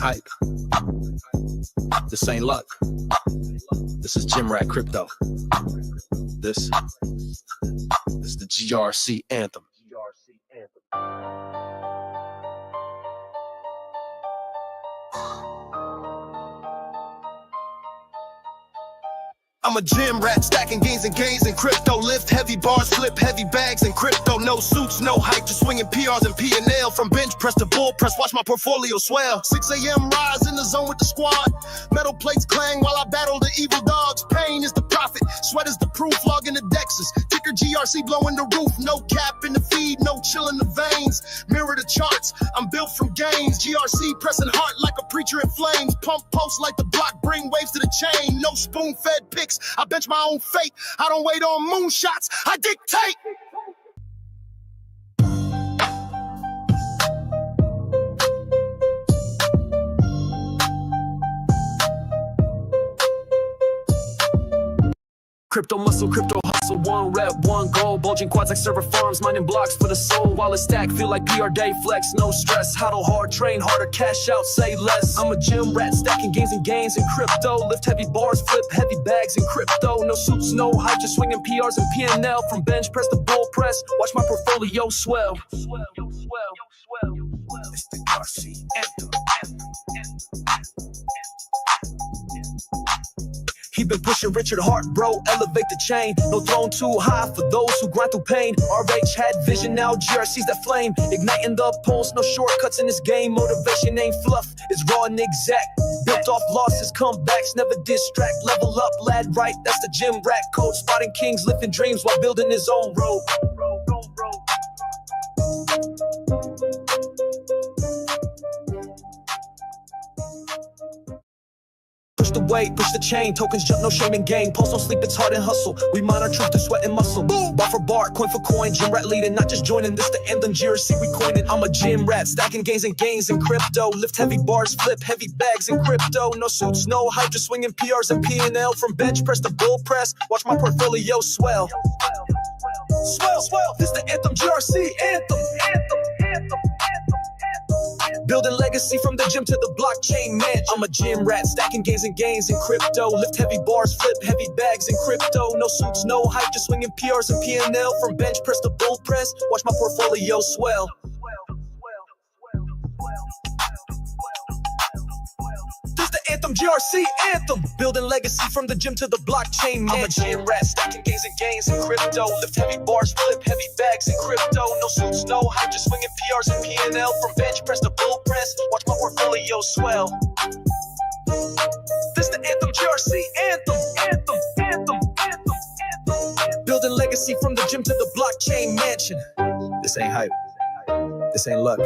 hype. This ain't luck. This is Gym Rat Crypto. This is the GRC anthem. I'm a gym rat, stacking gains and gains in crypto. Lift heavy bars, flip heavy bags in crypto. No suits, no hype, just swinging PRs and P&L. From bench press to bull press, watch my portfolio swell. 6 a.m. rise in the zone with the squad. Metal plates clang while I battle the evil dogs. Pain is the profit, sweat is the proof. Logging the dexes, ticker GRC blowing the roof. No cap in the feed, no chill in the veins. Mirror the charts, I'm built from gains. GRC pressing hard like a preacher in flames. Pump post like the block, bring waves to the chain. No spoon-fed picks, I bench my own fate. I don't wait on moonshots, I dictate. Crypto muscle, crypto hustle, one rep, one goal. Bulging quads like server farms, mining blocks for the soul. While it's stack, feel like PR day flex, no stress. Huddle hard, train harder, cash out, say less. I'm a gym rat, stacking gains and gains in crypto. Lift heavy bars, flip heavy bags in crypto. No suits, no hype, just swinging PRs and P&L. From bench press to bull press, watch my portfolio swell. It's the RC anthem. He been pushing Richard Hart, bro, elevate the chain. No throne too high for those who grind through pain. RH had vision, now GRC's that flame. Igniting the pulse, no shortcuts in this game. Motivation ain't fluff, it's raw and exact. Built off losses, comebacks, never distract. Level up, lad right, that's the gym rat code. Spotting kings, lifting dreams while building his own road. Push the weight, push the chain, tokens jump, no shame in game. Pulse, don't sleep, it's hard and hustle. We mine our truth to sweat and muscle. Boom. Bar for bar, coin for coin, gym rat leading, not just joining. This the anthem, GRC we coining. I'm a gym rat, stacking gains and gains in crypto. Lift heavy bars, flip heavy bags in crypto. No suits, no hype, just swinging PRs and P&L. From bench press to bull press, watch my portfolio swell. Swell, this the anthem, GRC anthem. Building legacy from the gym to the blockchain mansion. I'm a gym rat, stacking gains and gains in crypto. Lift heavy bars, flip heavy bags in crypto. No suits, no hype, just swinging PRs and P&L. From bench press to bull press, watch my portfolio swell. This the anthem, GRC anthem. Building legacy from the gym to the blockchain mansion. I'm a gym rat, stacking gains and gains in crypto. Lift heavy bars, flip heavy bags in crypto. No suits, no hype, just swinging PRs and P&L. From bench press to bull press, watch my portfolio swell. This the anthem, GRC anthem. Building legacy from the gym to the blockchain mansion. This ain't hype, this ain't luck.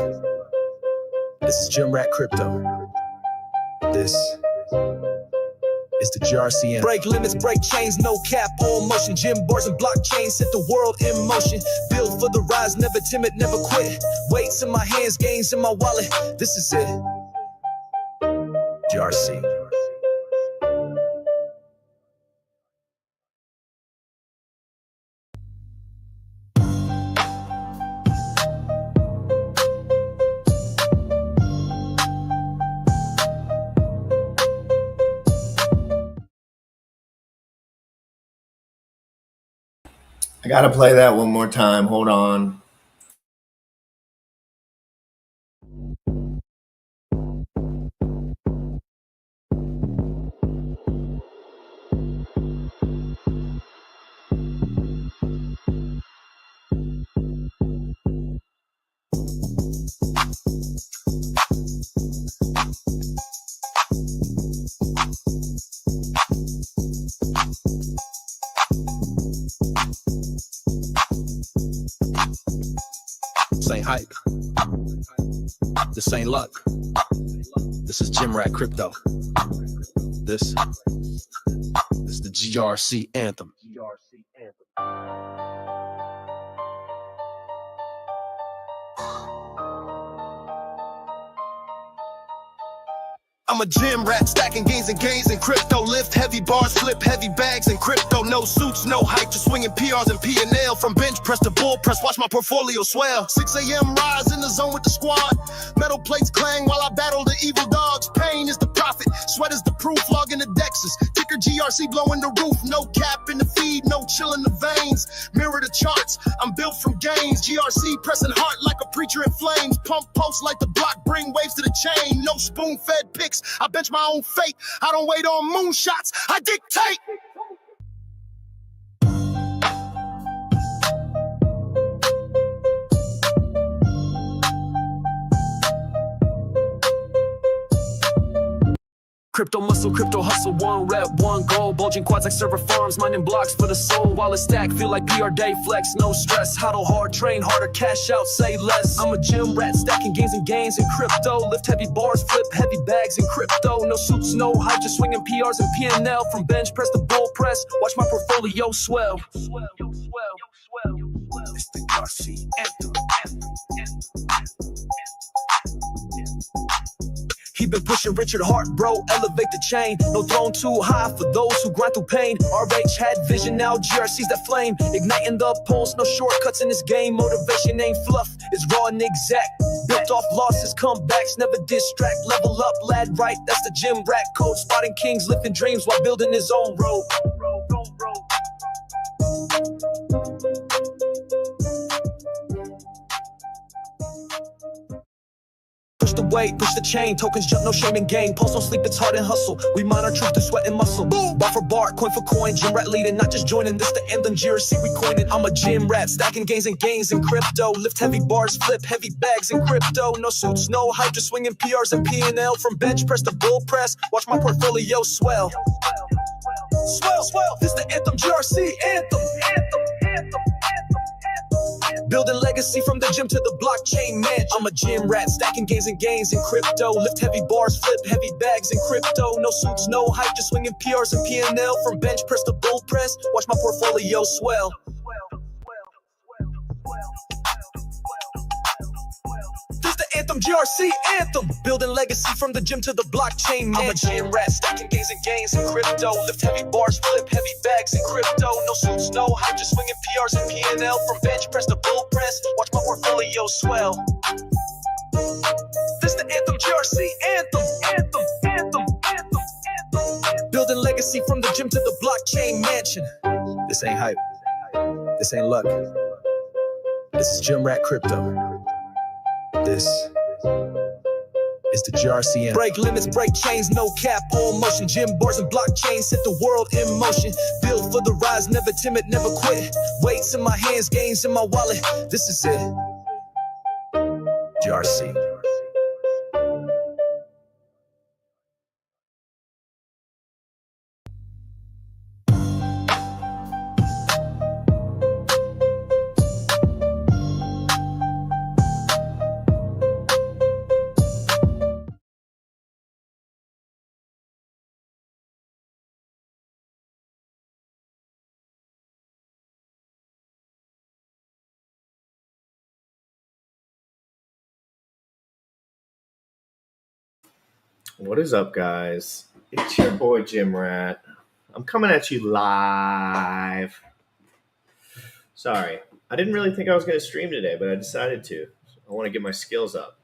This is Gym Rat Crypto. This is the GRC anthem. Break limits, break chains, no cap, all motion. Gym bars and blockchains set the world in motion. Build for the rise, never timid, never quit. Weights in my hands, gains in my wallet. This is it. GRC. I gotta play that one more time. Hold on. This ain't hype. This ain't luck. This is Gym Rat Crypto. This is the GRC anthem. I'm a gym rat, stacking gains and gains in crypto. Lift heavy bars, flip heavy bags in crypto. No suits, no hype, just swinging PRs and P&L. From bench press to bull press, watch my portfolio swell. 6 a.m. rise in the zone with the squad. Metal plates clang while I battle the evil dogs. Pain is the profit, sweat is the proof, logging the dexes. Ticker GRC blowing the roof, no cap in the feed, no chill in the veins. Mirror the charts, I'm built from gains. GRC pressing heart like a preacher in flames. Pump post like the block, bring waves to the chain. No spoon-fed picks, I bench my own fate. I don't wait on moonshots, I dictate. Crypto muscle, crypto hustle, one rep, one goal. Bulging quads like server farms, mining blocks for the soul. Wallet stack, feel like PR day flex, no stress. Huddle hard, train harder, cash out, say less. I'm a gym rat, stacking gains and gains in crypto. Lift heavy bars, flip heavy bags in crypto. No suits, no hype, just swinging PRs and P&L. From bench press to bull press, watch my portfolio swell. It's the RC anthem. He been pushing Richard Hart, bro, elevate the chain. No throne too high for those who grind through pain. RH had vision, now GRC's that flame. Igniting the pulse, no shortcuts in this game. Motivation ain't fluff, it's raw and exact. Built off losses, comebacks, never distract. Level up, lad right, that's the gym rat code. Spotting kings, lifting dreams while building his own road. Push the weight, push the chain, tokens jump, no shame in game. Pulse don't sleep, it's hard and hustle. We mine our truth through sweat and muscle. Boom. Bar for bar, coin for coin, gym rat leading, not just joining. This the anthem, GRC we coining. I'm a gym rat, stacking gains and gains in crypto. Lift heavy bars, flip heavy bags in crypto. No suits, no hype, just swinging PRs and P&L. From bench press to bull press, watch my portfolio swell. Swell, swell, this the anthem, GRC anthem. Building legacy from the gym to the blockchain mansion. I'm a gym rat, stacking gains and gains in crypto. Lift heavy bars, flip heavy bags in crypto. No suits, no hype, just swinging PRs and P&L. From bench press to bull press, watch my portfolio swell. This the anthem, GRC anthem. Building legacy from the gym to the blockchain mansion. I'm a gym rat, stacking gains and gains in crypto. Lift heavy bars, flip heavy bags in crypto. No suits, no hype, just swinging PRs and P&L. From bench press to bull press, watch my portfolio swell. This the anthem, GRC anthem. Building legacy from the gym to the blockchain mansion. This ain't hype, this ain't luck. This is gym rat crypto. This is the GRC anthem. Break limits, break chains, no cap, all motion. Gym bars and blockchains set the world in motion. Built for the rise, never timid, never quit. Weights in my hands, gains in my wallet. This is it. GRC. What is up, guys? It's your boy Jim Rat. I'm coming at you live. Sorry, I didn't really think I was going to stream today, but I decided to. I want to get my skills up.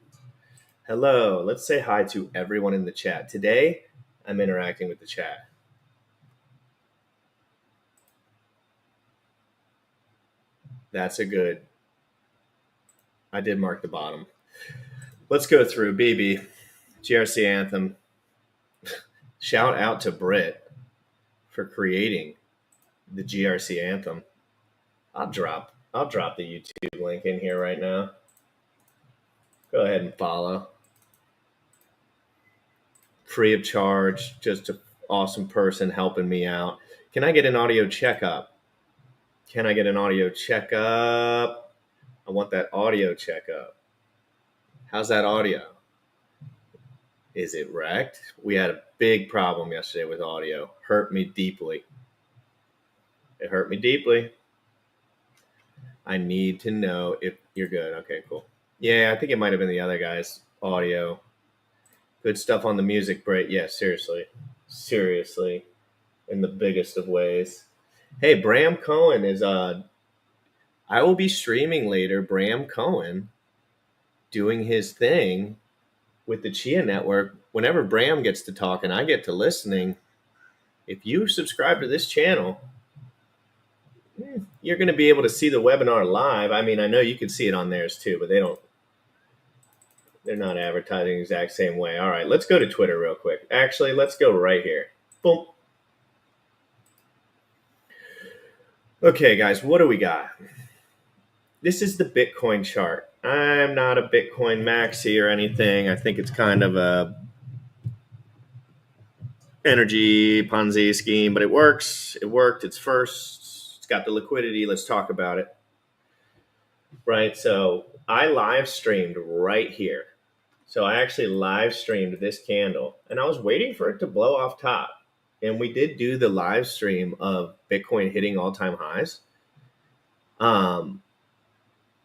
Hello, let's say hi to everyone in the chat. Today, I'm interacting with the chat. That's a good. I did mark the bottom. Let's go through. BB. GRC anthem. Shout out to Brit for creating the GRC anthem. I'll drop the YouTube link in here right now. Go ahead and follow. Free of charge, just an awesome person helping me out. Can I get an audio checkup? I want that audio checkup. How's that audio? Is it wrecked? We had a big problem yesterday with audio. Hurt me deeply. It hurt me deeply. I need to know if you're good. Okay, cool. Yeah, I think it might have been the other guy's audio. Good stuff on the music, Brit. Yeah, seriously. Seriously. In the biggest of ways. Hey, Bram Cohen is I will be streaming later Bram Cohen doing his thing with the Chia Network. Whenever Bram gets to talk and I get to listening, if you subscribe to this channel, you're going to be able to see the webinar live. I mean, I know you can see it on theirs too, but they're not advertising the exact same way. All right, let's go to Twitter real quick. Actually, let's go right here. Boom. Okay, guys, what do we got? This is the Bitcoin chart. I'm not a Bitcoin maxi or anything. I think it's kind of a energy Ponzi scheme, but it works. It worked. It's first. It's got the liquidity. Let's talk about it. Right. So I live streamed right here. So I actually live streamed this candle and I was waiting for it to blow off top. And we did do the live stream of Bitcoin hitting all-time highs.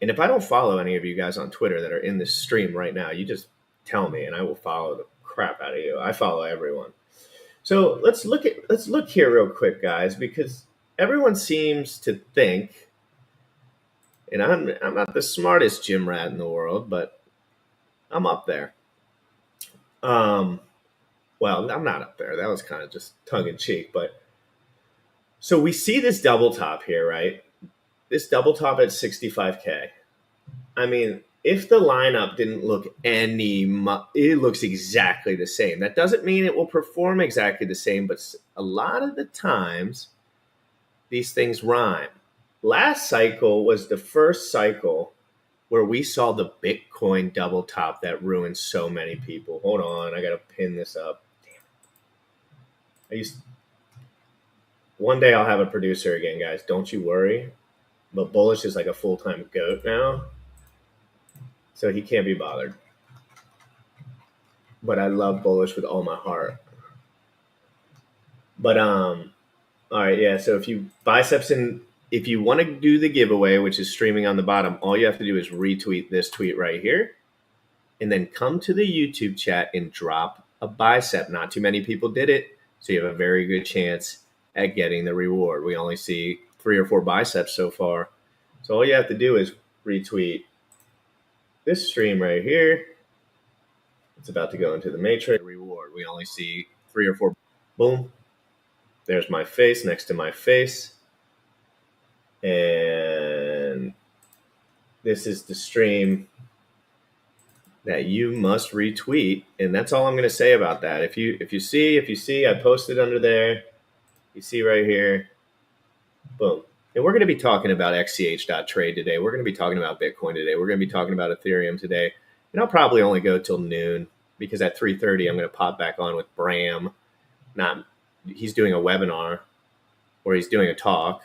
And if I don't follow any of you guys on Twitter that are in this stream right now, you just tell me and I will follow the crap out of you. I follow everyone. So let's look here real quick, guys, because everyone seems to think, and I'm not the smartest gym rat in the world, but I'm up there. Well, I'm not up there. That was kind of just tongue in cheek, but so we see this double top here, right? This double top at 65K. I mean, if the lineup didn't look it looks exactly the same. That doesn't mean it will perform exactly the same, but a lot of the times these things rhyme. Last cycle was the first cycle where we saw the Bitcoin double top that ruined so many people. Hold on, I got to pin this up. Damn. One day I'll have a producer again, guys. Don't you worry. But Bullish is like a full-time goat now. So he can't be bothered. But I love Bullish with all my heart. But all right, yeah. So if you if you want to do the giveaway, which is streaming on the bottom, all you have to do is retweet this tweet right here, and then come to the YouTube chat and drop a bicep. Not too many people did it, so you have a very good chance at getting the reward. We only see 3 or 4 biceps so far, so all you have to do is retweet this stream right here. It's about to go into the matrix. Reward. We only see 3 or 4. Boom. There's my face next to my face. And this is the stream that you must retweet. And that's all I'm going to say about that. If you see, I posted under there. You see right here. Boom. And we're going to be talking about XCH.trade today. We're going to be talking about Bitcoin today. We're going to be talking about Ethereum today. And I'll probably only go till noon because at 3:30 I'm going to pop back on with Bram. He's doing a webinar or he's doing a talk,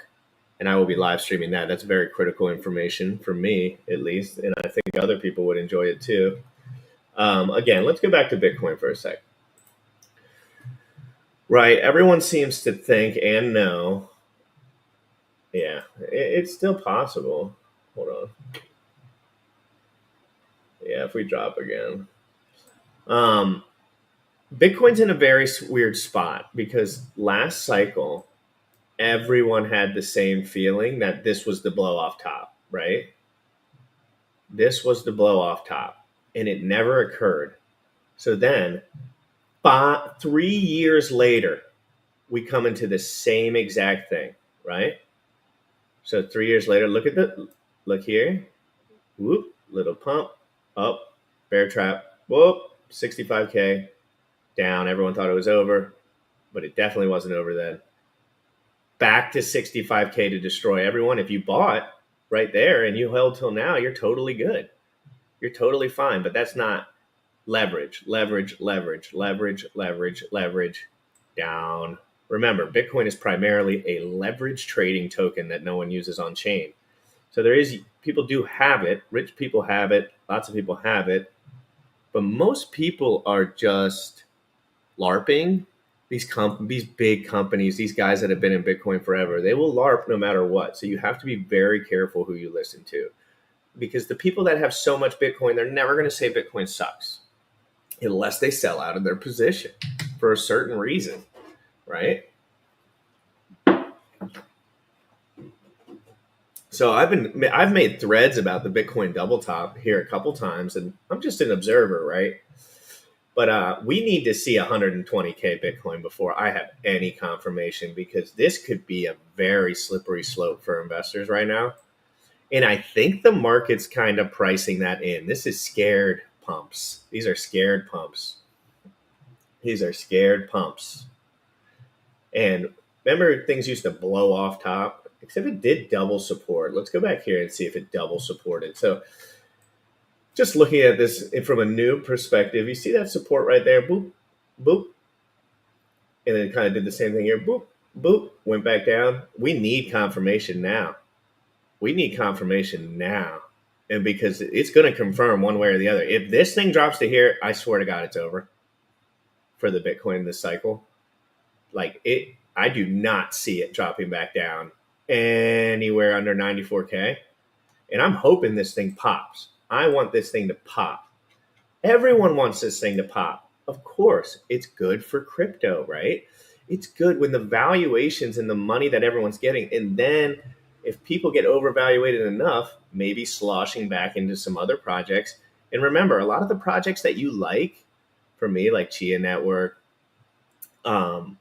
and I will be live streaming that. That's very critical information for me, at least, and I think other people would enjoy it too. Again, let's go back to Bitcoin for a sec. Right, everyone seems to think and know. Yeah, it's still possible. Hold on. Yeah, if we drop again. Bitcoin's in a very weird spot because last cycle, everyone had the same feeling that this was the blow off top, right? This was the blow off top, and it never occurred. So then 3 years later, we come into the same exact thing, right? So 3 years later, look here. Whoop, little pump, up, bear trap, whoop, 65K, down. Everyone thought it was over, but it definitely wasn't over then. Back to 65K to destroy everyone. If you bought right there and you held till now, you're totally good. You're totally fine, but that's not leverage, down. Remember, Bitcoin is primarily a leverage trading token that no one uses on chain. So people do have it. Rich people have it. Lots of people have it. But most people are just LARPing. These big companies, these guys that have been in Bitcoin forever, they will LARP no matter what. So you have to be very careful who you listen to, because the people that have so much Bitcoin, they're never going to say Bitcoin sucks. unless they sell out of their position for a certain reason, right? So I've made threads about the Bitcoin double top here a couple times, and I'm just an observer, right? But we need to see 120K Bitcoin before I have any confirmation, because this could be a very slippery slope for investors right now. And I think the market's kind of pricing that in. This is scared pumps. These are scared pumps. These are scared pumps. And remember, things used to blow off top, except it did double support. Let's go back here and see if it double supported. So just looking at this from a new perspective, you see that support right there, boop, boop. And then kind of did the same thing here, boop, boop, went back down. We need confirmation now. We need confirmation now. And because it's going to confirm one way or the other. If this thing drops to here, I swear to God, it's over for the Bitcoin this cycle. Like it, I do not see it dropping back down anywhere under 94K. And I'm hoping this thing pops. I want this thing to pop. Everyone wants this thing to pop. Of course, it's good for crypto, right? It's good when the valuations and the money that everyone's getting. And then if people get overvaluated enough, maybe sloshing back into some other projects. And remember, a lot of the projects that you like, for me, like Chia Network, and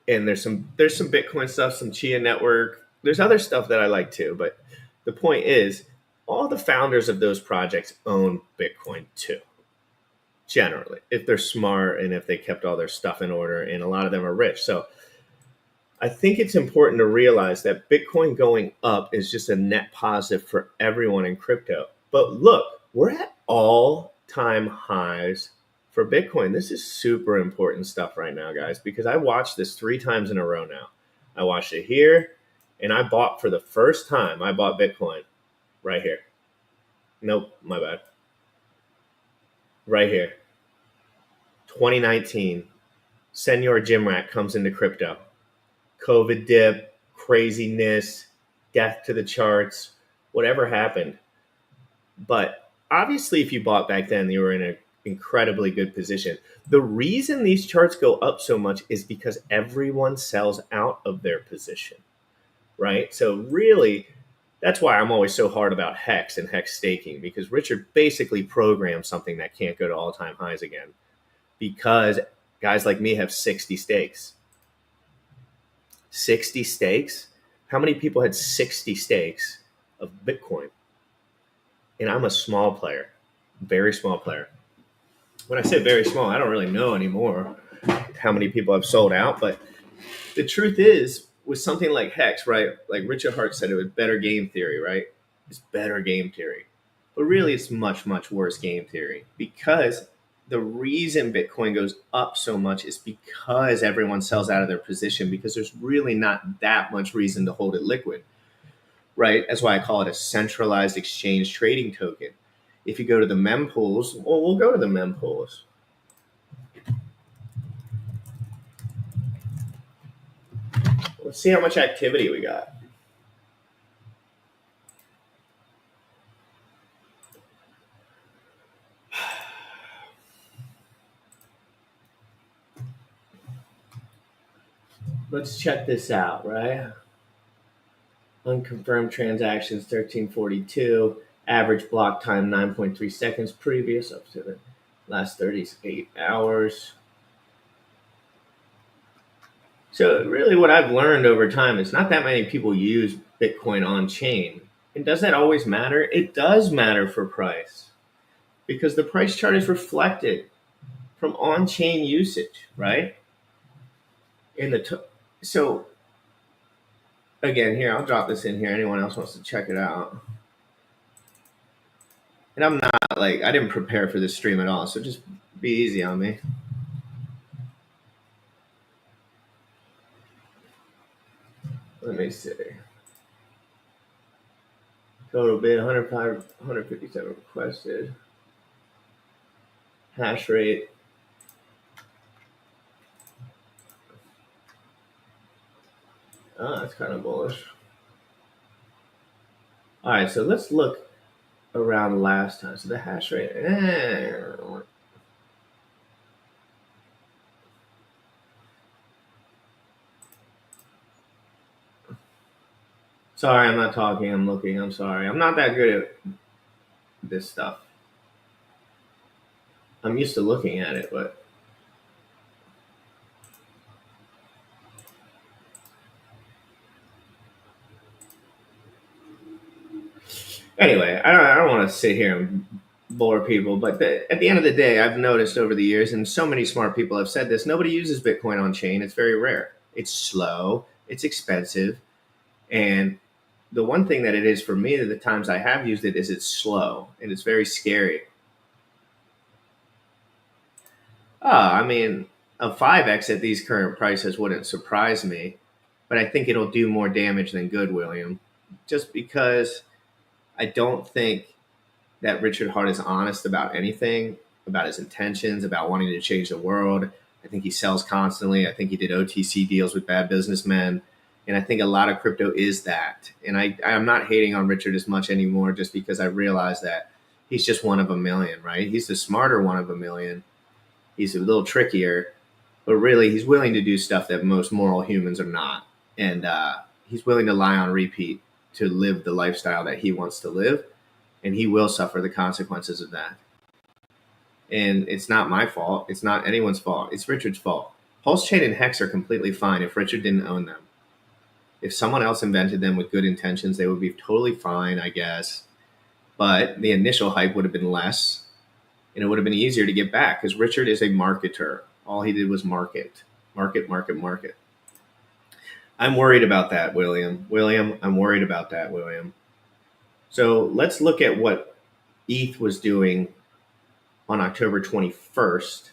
there's some Bitcoin stuff, some Chia Network. There's other stuff that I like too. But the point is, all the founders of those projects own Bitcoin too, generally, if they're smart and if they kept all their stuff in order, and a lot of them are rich. So I think it's important to realize that Bitcoin going up is just a net positive for everyone in crypto. But look, we're at all-time highs for Bitcoin. This is super important stuff right now, guys, because I watched this 3 times in a row now. I watched it here, and I bought for the first time. I bought Bitcoin right here. Nope, my bad. Right here. 2019, Senor Jimrat comes into crypto. COVID dip, craziness, death to the charts, whatever happened. But obviously, if you bought back then, you were in an incredibly good position. The reason these charts go up so much is because everyone sells out of their position, right? So really, that's why I'm always so hard about Hex and Hex staking, because Richard basically programmed something that can't go to all-time highs again, because guys like me have 60 stakes. 60 stakes? How many people had 60 stakes of Bitcoin? And I'm a small player, very small player. When I say very small, I don't really know anymore how many people have sold out. But the truth is, with something like Hex, right? Like Richard Hart said, it was better game theory, right? It's better game theory. But really, it's much, much worse game theory, because the reason Bitcoin goes up so much is because everyone sells out of their position, because there's really not that much reason to hold it liquid, right? That's why I call it a centralized exchange trading token. If you go to the mempools, well, we'll go to the mempools. Let's see how much activity we got. Let's check this out, right? Unconfirmed transactions, 1342. Average block time, 9.3 seconds previous, up to the last 38 hours. So really what I've learned over time is not that many people use Bitcoin on chain. And does that always matter? It does matter for price, because the price chart is reflected from on-chain usage, right? So again, here, I'll drop this in here. Anyone else wants to check it out. And I'm not like, I didn't prepare for this stream at all, so just be easy on me. Let me see. Total bid 157 requested. Hash rate. Oh, that's kind of bullish. All right, so let's look around last time. So the hash rate, Sorry, I'm not talking. I'm looking. I'm sorry. I'm not that good at this stuff. I'm used to looking at it, but anyway, I don't want to sit here and bore people, but at the end of the day, I've noticed over the years, and so many smart people have said this, nobody uses Bitcoin on chain. It's very rare. It's slow. It's expensive. And the one thing that it is for me, the times I have used it, is it's slow and it's very scary. I mean, a 5x at these current prices wouldn't surprise me, but I think it'll do more damage than good, William, just because I don't think that Richard Hart is honest about anything, about his intentions, about wanting to change the world. I think he sells constantly. I think he did OTC deals with bad businessmen. And I think a lot of crypto is that. And I'm not hating on Richard as much anymore just because I realize that he's just one of a million, right? He's the smarter one of a million. He's a little trickier, but really he's willing to do stuff that most moral humans are not. And he's willing to lie on repeat to live the lifestyle that he wants to live. And he will suffer the consequences of that. And it's not my fault. It's not anyone's fault. It's Richard's fault. Pulse Chain and Hex are completely fine if Richard didn't own them. If someone else invented them with good intentions, they would be totally fine, I guess. But the initial hype would have been less, and it would have been easier to get back because Richard is a marketer. All he did was market. I'm worried about that, William. I'm worried about that, William. So let's look at what ETH was doing on October 21st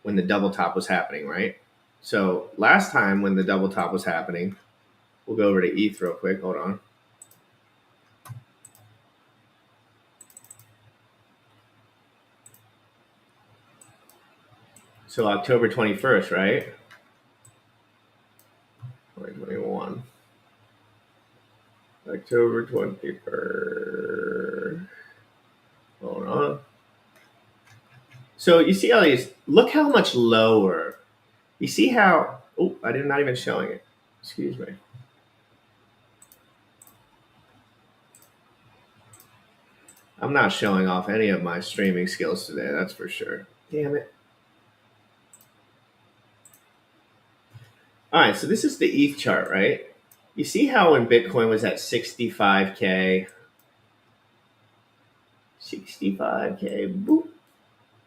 when the double top was happening, right? So last time when the double top was happening, we'll go over to ETH real quick. Hold on. So October 21st, right? 2021. October 21st. Hold on. So you see how these, look how much lower. You see how, oh, I'm not even showing it. Excuse me. I'm not showing off any of my streaming skills today, that's for sure. Damn it. All right, so this is the ETH chart, right? You see how when Bitcoin was at 65K, boop.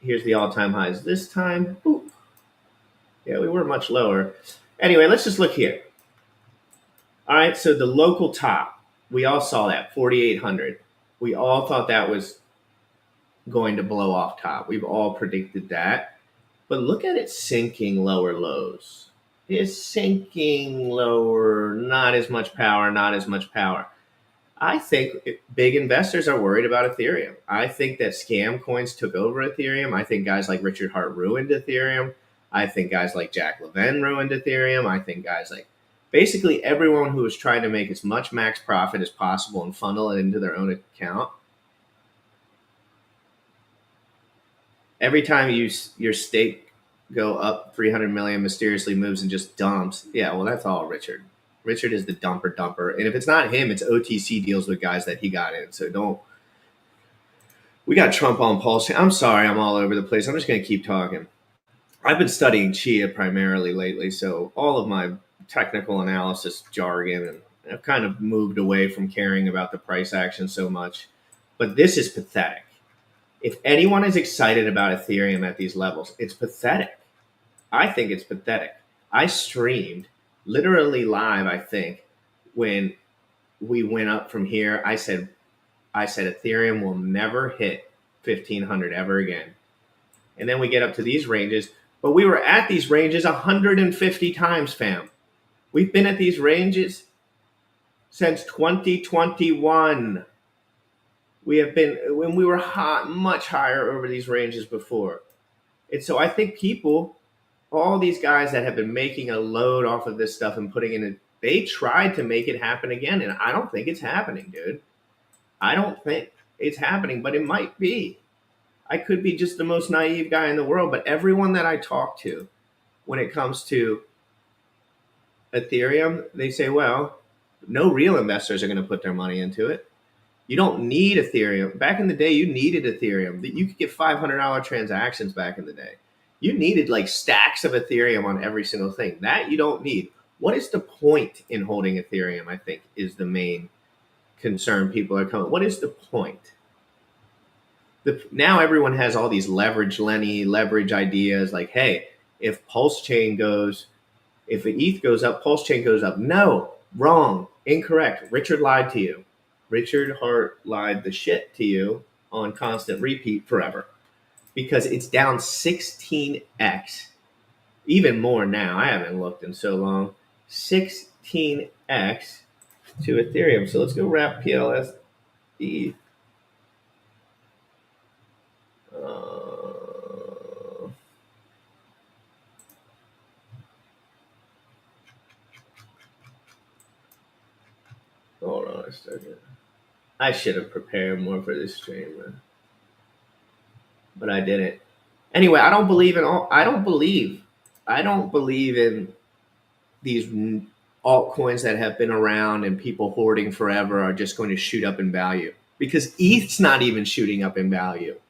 Here's the all-time highs this time, boop. Yeah, we were much lower. Anyway, let's just look here. All right, so the local top, we all saw that, 4,800. We all thought that was going to blow off top. We've all predicted that. But look at it sinking lower lows. It's sinking lower, not as much power. I think big investors are worried about Ethereum. I think that scam coins took over Ethereum. I think guys like Richard Hart ruined Ethereum. I think guys like Jack Levin ruined Ethereum. I think guys like basically everyone who was trying to make as much max profit as possible and funnel it into their own account. Every time your stake go up 300 million, mysteriously moves and just dumps. Yeah, well, that's all Richard. Richard is the dumper. And if it's not him, it's OTC deals with guys that he got in. So don't. We got Trump on Pulse. I'm sorry, I'm all over the place. I'm just going to keep talking. I've been studying Chia primarily lately, so all of my technical analysis jargon, and I've kind of moved away from caring about the price action so much. But this is pathetic. If anyone is excited about Ethereum at these levels, it's pathetic. I think it's pathetic. I streamed literally live, I think, when we went up from here. I said Ethereum will never hit 1,500 ever again. And then we get up to these ranges, but we were at these ranges 150 times, fam. We've been at these ranges since 2021. We have been, when we were hot, much higher over these ranges before. And so I think people, all these guys that have been making a load off of this stuff and putting in it, they tried to make it happen again. And I don't think it's happening, dude. I don't think it's happening, but it might be. I could be just the most naive guy in the world, but everyone that I talk to when it comes to Ethereum, they say, well, No real investors are going to put their money into it. You don't need Ethereum. Back in the day, you needed Ethereum. You could get $500 transactions back in the day. You needed like stacks of Ethereum on every single thing. That you don't need. What is the point in holding Ethereum, I think, is the main concern people are coming. What is the point? Now everyone has all these leverage ideas like, hey, if Pulse Chain goes, if the ETH goes up, Pulse Chain goes up. No, wrong, incorrect. Richard lied to you. Richard Hart lied the shit to you on constant repeat forever because it's down 16x, even more now. I haven't looked in so long. 16x to Ethereum. So let's go wrap PLS ETH. Hold on a second. I should have prepared more for this stream, man. But I didn't. Anyway, I don't believe in these altcoins that have been around and people hoarding forever are just going to shoot up in value, because ETH's not even shooting up in value.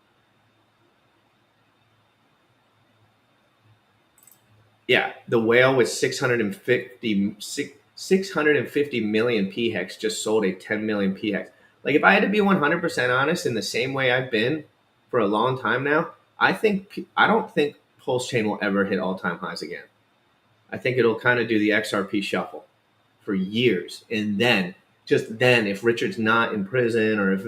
Yeah, the whale with 650 million PHEX just sold a 10 million PHEX. Like, if I had to be 100% honest, in the same way I've been for a long time now, I don't think Pulse Chain will ever hit all-time highs again. I think it'll kind of do the XRP shuffle for years, and then if Richard's not in prison or if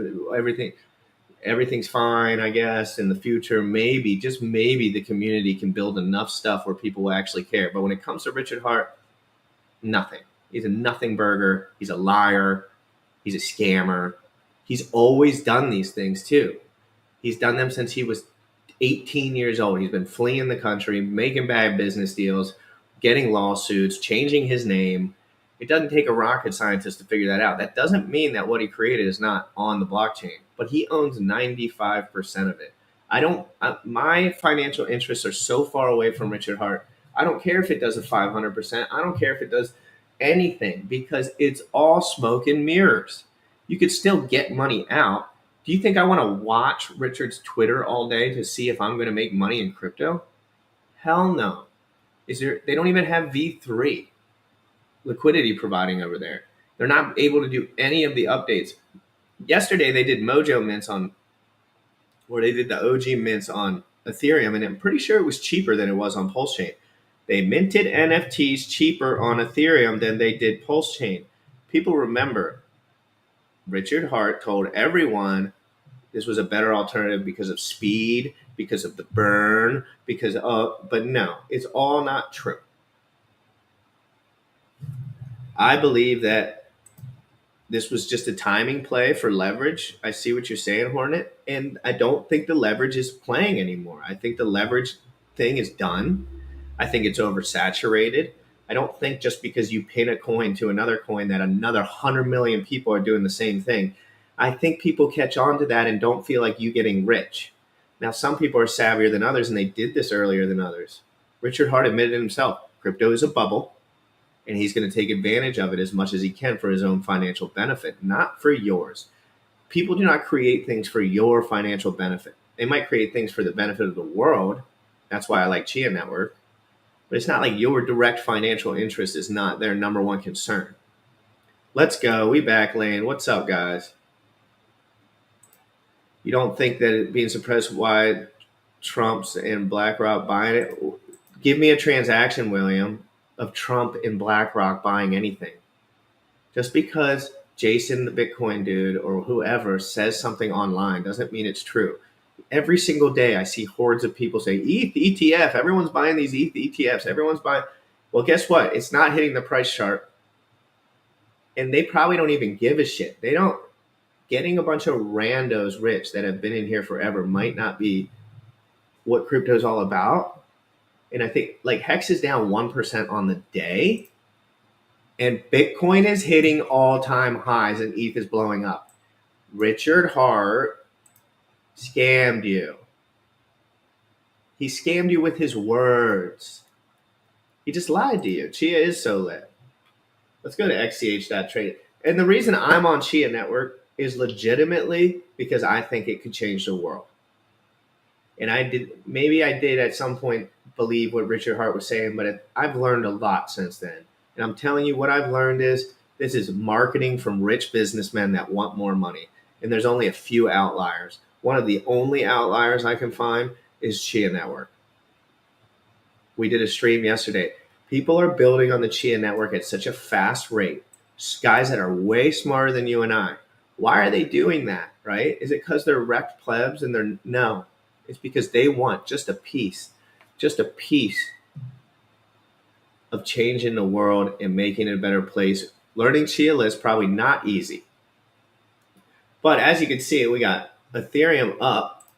everything's fine, I guess in the future, maybe, just maybe, the community can build enough stuff where people will actually care. But when it comes to Richard Hart, nothing. He's a nothing burger. He's a liar. He's a scammer. He's always done these things too. He's done them since he was 18 years old. He's been fleeing the country, making bad business deals, getting lawsuits, changing his name. It doesn't take a rocket scientist to figure that out. That doesn't mean that what he created is not on the blockchain, but he owns 95% of it. My financial interests are so far away from Richard Hart. I don't care if it does a 500%. I don't care if it does anything, because it's all smoke and mirrors. You could still get money out. Do you think I want to watch Richard's Twitter all day to see if I'm going to make money in crypto? Hell no. They don't even have V3 liquidity providing over there. They're not able to do any of the updates. Yesterday they did Mojo mints they did the OG mints on Ethereum, and I'm pretty sure it was cheaper than it was on Pulse Chain. They minted NFTs cheaper on Ethereum than they did Pulse Chain. People remember, Richard Hart told everyone this was a better alternative because of speed, because of the burn, but no, it's all not true. I believe that this was just a timing play for leverage. I see what you're saying, Hornet, and I don't think the leverage is playing anymore. I think the leverage thing is done. I think it's oversaturated. I don't think just because you pin a coin to another coin that another 100 million people are doing the same thing. I think people catch on to that and don't feel like you getting rich. Now, some people are savvier than others, and they did this earlier than others. Richard Hart admitted himself, crypto is a bubble, and he's going to take advantage of it as much as he can for his own financial benefit, not for yours. People do not create things for your financial benefit. They might create things for the benefit of the world. That's why I like Chia Network. But it's not like your direct financial interest is not their number one concern. Let's go. We back lane. What's up, guys? You don't think that it being suppressed why Trump's and BlackRock buying it? Give me a transaction, William, of Trump and BlackRock buying anything. Just because Jason, the Bitcoin dude, or whoever says something online doesn't mean it's true. Every single day I see hordes of people say, ETH, ETF, everyone's buying these ETH ETFs, everyone's buying. Well, guess what? It's not hitting the price chart. And they probably don't even give a shit. Getting a bunch of randos rich that have been in here forever might not be what crypto is all about. And I think like Hex is down 1% on the day, and Bitcoin is hitting all-time highs and ETH is blowing up. Richard Hart scammed you. He scammed you with his words. He just lied to you. Chia is so lit. Let's go to XCH.trade. And the reason I'm on Chia Network is legitimately because I think it could change the world. And I did at some point believe what Richard Hart was saying, but I've learned a lot since then. And I'm telling you, what I've learned is this is marketing from rich businessmen that want more money. And there's only a few outliers. One of the only outliers I can find is Chia Network. We did a stream yesterday. People are building on the Chia Network at such a fast rate. Guys that are way smarter than you and I. Why are they doing that, right? Is it because they're wrecked plebs and they're, no. It's because they want just a piece of changing the world and making it a better place. Learning Chia is probably not easy. But as you can see, we got Ethereum up,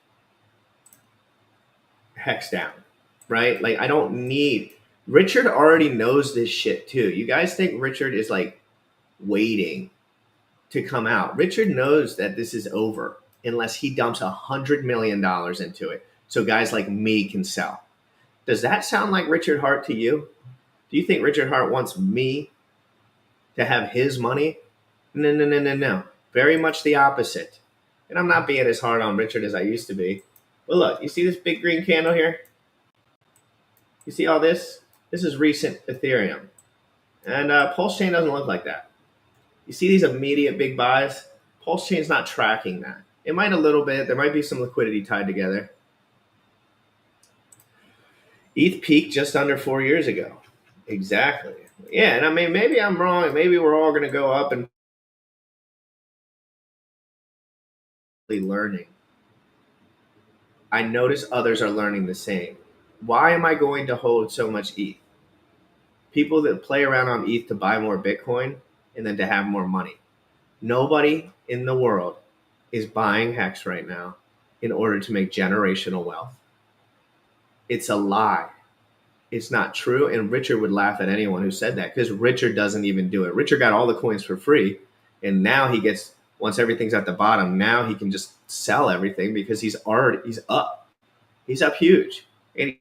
Hex down, right? Like, I don't need, Richard already knows this shit too. You guys think Richard is like waiting to come out? Richard knows that this is over unless he dumps $100 million into it so guys like me can sell. Does that sound like Richard Hart to you? Do you think Richard Hart wants me to have his money? No. Very much the opposite. And I'm not being as hard on Richard as I used to be. But look, you see this big green candle here? You see all this? This is recent Ethereum. And Pulse Chain doesn't look like that. You see these immediate big buys? Pulse Chain's not tracking that. It might a little bit. There might be some liquidity tied together. ETH peaked just under 4 years ago. Exactly. Yeah, and I mean, maybe I'm wrong. Maybe we're all going to go up and learning. I notice others are learning the same. Why am I going to hold so much ETH? People that play around on ETH to buy more Bitcoin and then to have more money. Nobody in the world is buying Hex right now in order to make generational wealth. It's a lie. It's not true. And Richard would laugh at anyone who said that because Richard doesn't even do it. Richard got all the coins for free. And now he gets, once everything's at the bottom, now he can just sell everything because he's up. He's up huge. And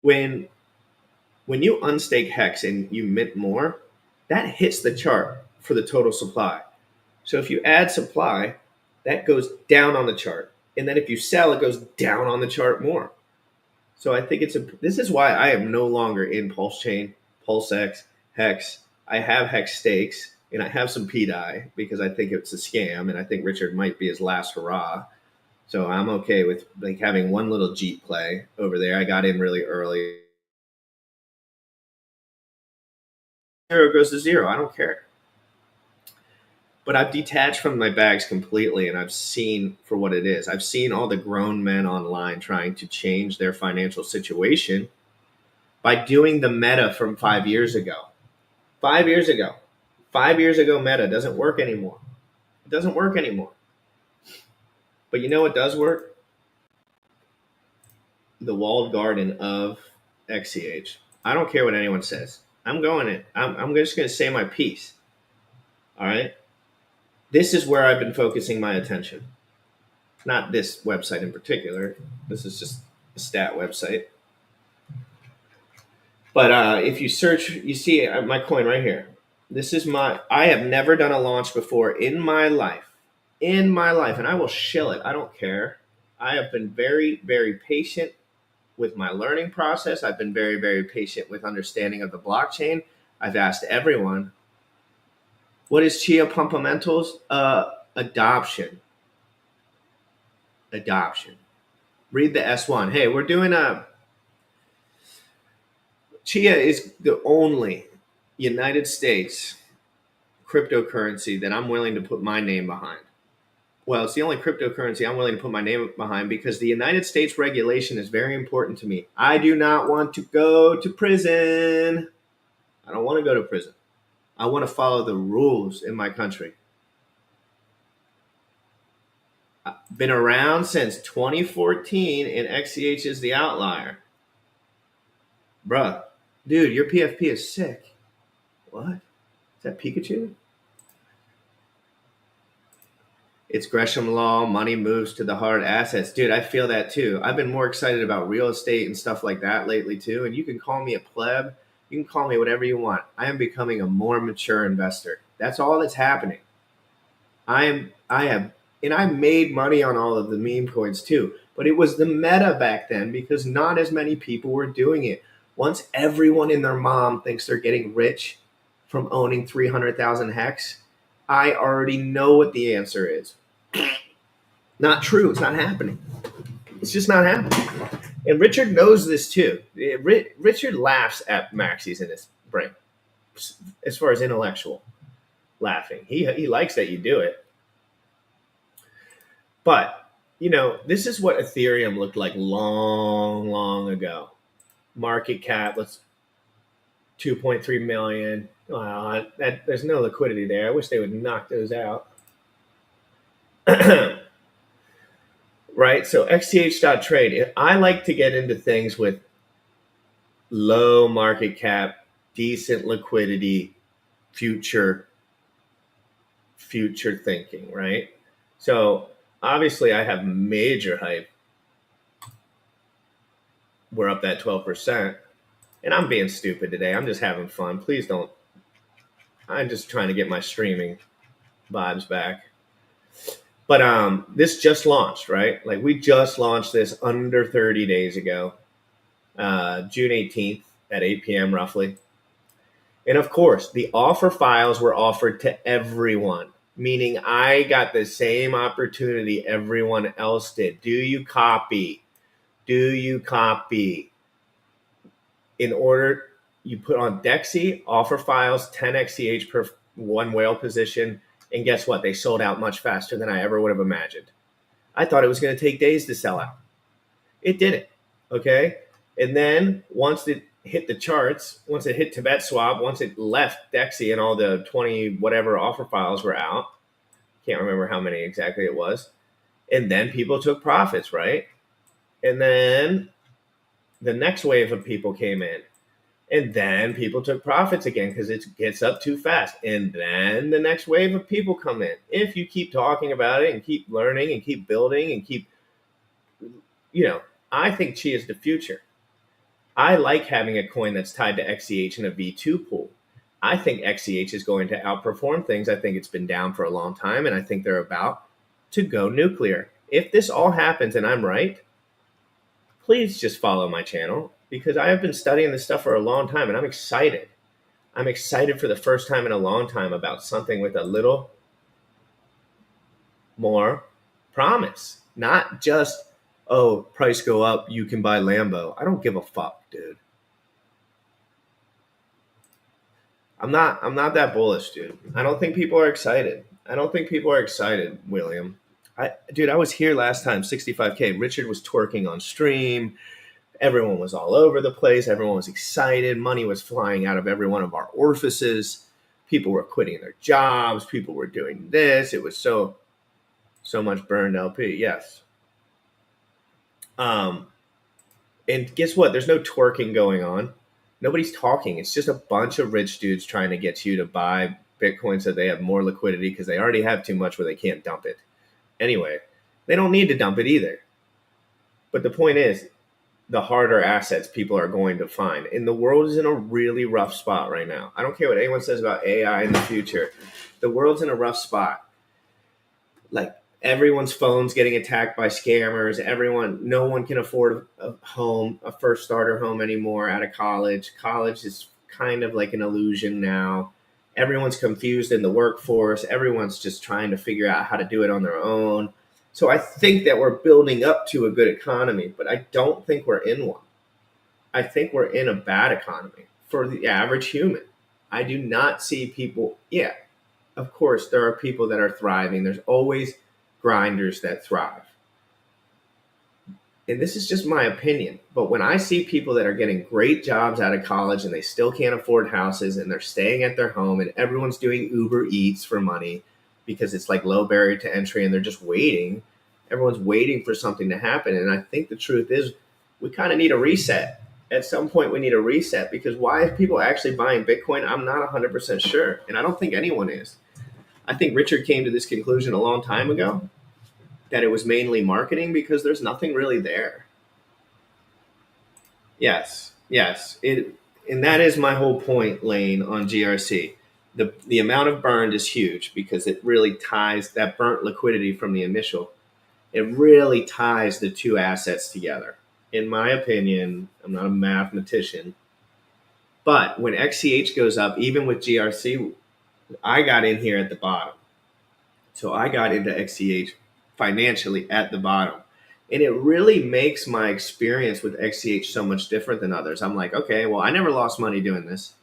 when you unstake Hex and you mint more, that hits the chart for the total supply. So if you add supply, that goes down on the chart. And then if you sell, it goes down on the chart more. So I think this is why I am no longer in Pulse Chain, PulseX, Hex. I have Hex stakes and I have some PDI because I think it's a scam and I think Richard might be his last hurrah. So I'm okay with like having one little Jeep play over there. I got in really early. Zero goes to zero. I don't care. But I've detached from my bags completely and I've seen for what it is. I've seen all the grown men online trying to change their financial situation by doing the meta from 5 years ago. 5 years ago. 5 years ago meta doesn't work anymore. It doesn't work anymore. But you know what does work? The walled garden of XCH. I don't care what anyone says. I'm just going to say my piece. All right? This is where I've been focusing my attention. Not this website in particular. This is just a stat website. But if you search, you see my coin right here. I have never done a launch before in my life. And I will shill it. I don't care. I have been very, very patient with my learning process. I've been very, very patient with understanding of the blockchain. I've asked everyone, what is Chia Pumpamentals? Adoption. Read the S1. Hey, we're doing Chia is the only United States cryptocurrency that I'm willing to put my name behind. Well, it's the only cryptocurrency I'm willing to put my name behind because the United States regulation is very important to me. I do not want to go to prison. I don't want to go to prison. I want to follow the rules in my country. I've been around since 2014 and XCH is the outlier. Bruh, dude, your PFP is sick. What? Is that Pikachu? It's Gresham law. Money moves to the hard assets. Dude, I feel that too. I've been more excited about real estate and stuff like that lately too. And you can call me a pleb. You can call me whatever you want. I am becoming a more mature investor. That's all that's happening. I made money on all of the meme coins too. But it was the meta back then because not as many people were doing it. Once everyone and their mom thinks they're getting rich from owning 300,000 hex, I already know what the answer is. Not true. It's not happening. It's just not happening. And Richard knows this too. Richard laughs at Maxis in his brain as far as intellectual laughing. He likes that you do it. But, you know, this is what Ethereum looked like long, long ago. Market cap, let's 2.3 million. There's no liquidity there. I wish they would knock those out. Right? So XTH.trade. I like to get into things with low market cap, decent liquidity, future thinking, right? So obviously I have major hype. We're up that 12%. And I'm being stupid today. I'm just having fun. Please don't. I'm just trying to get my streaming vibes back. But this just launched, right? Like we just launched this under 30 days ago, June 18th at 8 p.m. roughly. And of course, the offer files were offered to everyone, meaning I got the same opportunity everyone else did. Do you copy? Do you copy? In order, you put on Dexy, offer files, 10 XCH per one whale position, and guess what? They sold out much faster than I ever would have imagined. I thought it was going to take days to sell out. It didn't, okay? And then once it hit the charts, once it hit Tibet Swap, once it left Dexy and all the 20 whatever offer files were out, can't remember how many exactly it was, and then people took profits, right? And then the next wave of people came in, and then people took profits again because it gets up too fast. And then the next wave of people come in. If you keep talking about it and keep learning and keep building and keep, you know, I think Chia is the future. I like having a coin that's tied to XCH in a V2 pool. I think XCH is going to outperform things. I think it's been down for a long time, and I think they're about to go nuclear. If this all happens and I'm right, please just follow my channel because I have been studying this stuff for a long time and I'm excited. I'm excited for the first time in a long time about something with a little more promise. Not just, oh, price go up, you can buy Lambo. I don't give a fuck, dude. I'm not that bullish, dude. I don't think people are excited. William. Dude, I was here last time, 65K. Richard was twerking on stream. Everyone was all over the place. Everyone was excited. Money was flying out of every one of our orifices. People were quitting their jobs. People were doing this. It was so much burned LP. Yes. And guess what? There's no twerking going on. Nobody's talking. It's just a bunch of rich dudes trying to get you to buy Bitcoin so they have more liquidity because they already have too much where they can't dump it. Anyway, they don't need to dump it either. But the point is, the harder assets people are going to find. And the world is in a really rough spot right now. I don't care what anyone says about AI in the future. The world's in a rough spot. Like, everyone's phone's getting attacked by scammers. No one can afford a home, a first starter home anymore out of college. College is kind of like an illusion now. Everyone's confused in the workforce. Everyone's just trying to figure out how to do it on their own. So I think that we're building up to a good economy, but I don't think we're in one. I think we're in a bad economy for the average human. I do not see people. Yeah, of course, there are people that are thriving. There's always grinders that thrive. And this is just my opinion, but when I see people that are getting great jobs out of college and they still can't afford houses and they're staying at their home and everyone's doing Uber Eats for money because it's like low barrier to entry and they're just waiting, everyone's waiting for something to happen. And I think the truth is we kind of need a reset. At some point we need a reset because why are people actually buying Bitcoin? I'm not 100% sure. And I don't think anyone is. I think Richard came to this conclusion a long time ago that it was mainly marketing because there's nothing really there. Yes. And that is my whole point, Lane, on GRC. The amount of burned is huge because it really ties that burnt liquidity from the initial. It really ties the two assets together. In my opinion, I'm not a mathematician, but when XCH goes up, even with GRC, I got in here at the bottom. So I got into XCH financially at the bottom. And it really makes my experience with XCH so much different than others. I'm like, okay, well, I never lost money doing this.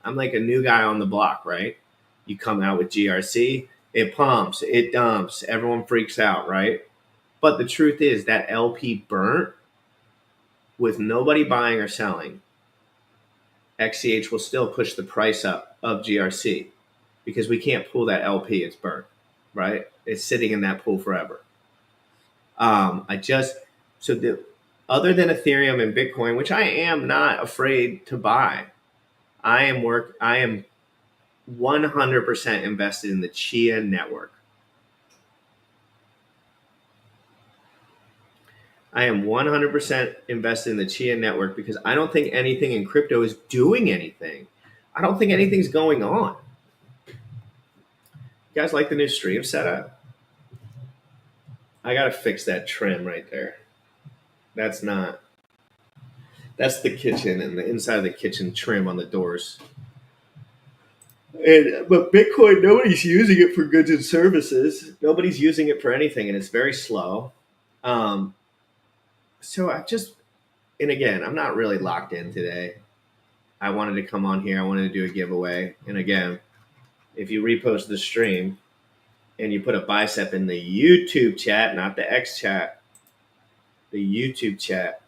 I'm like a new guy on the block, right? You come out with GRC, it pumps, it dumps, everyone freaks out, right? But the truth is that LP burnt with nobody buying or selling. XCH will still push the price up of GRC because we can't pull that LP. It's burnt, right? It's sitting in that pool forever. Other than Ethereum and Bitcoin, which I am not afraid to buy, I am 100% invested in the Chia Network. I am 100% invested in the Chia Network because I don't think anything in crypto is doing anything. I don't think anything's going on. You guys like the new stream setup? I got to fix that trim right there. That's the kitchen and the inside of the kitchen trim on the doors. But Bitcoin, nobody's using it for goods and services. Nobody's using it for anything, and it's very slow. And again, I'm not really locked in today. I wanted to come on here. I wanted to do a giveaway. And again, if you repost the stream and you put a bicep in the YouTube chat, not the X chat, the YouTube chat,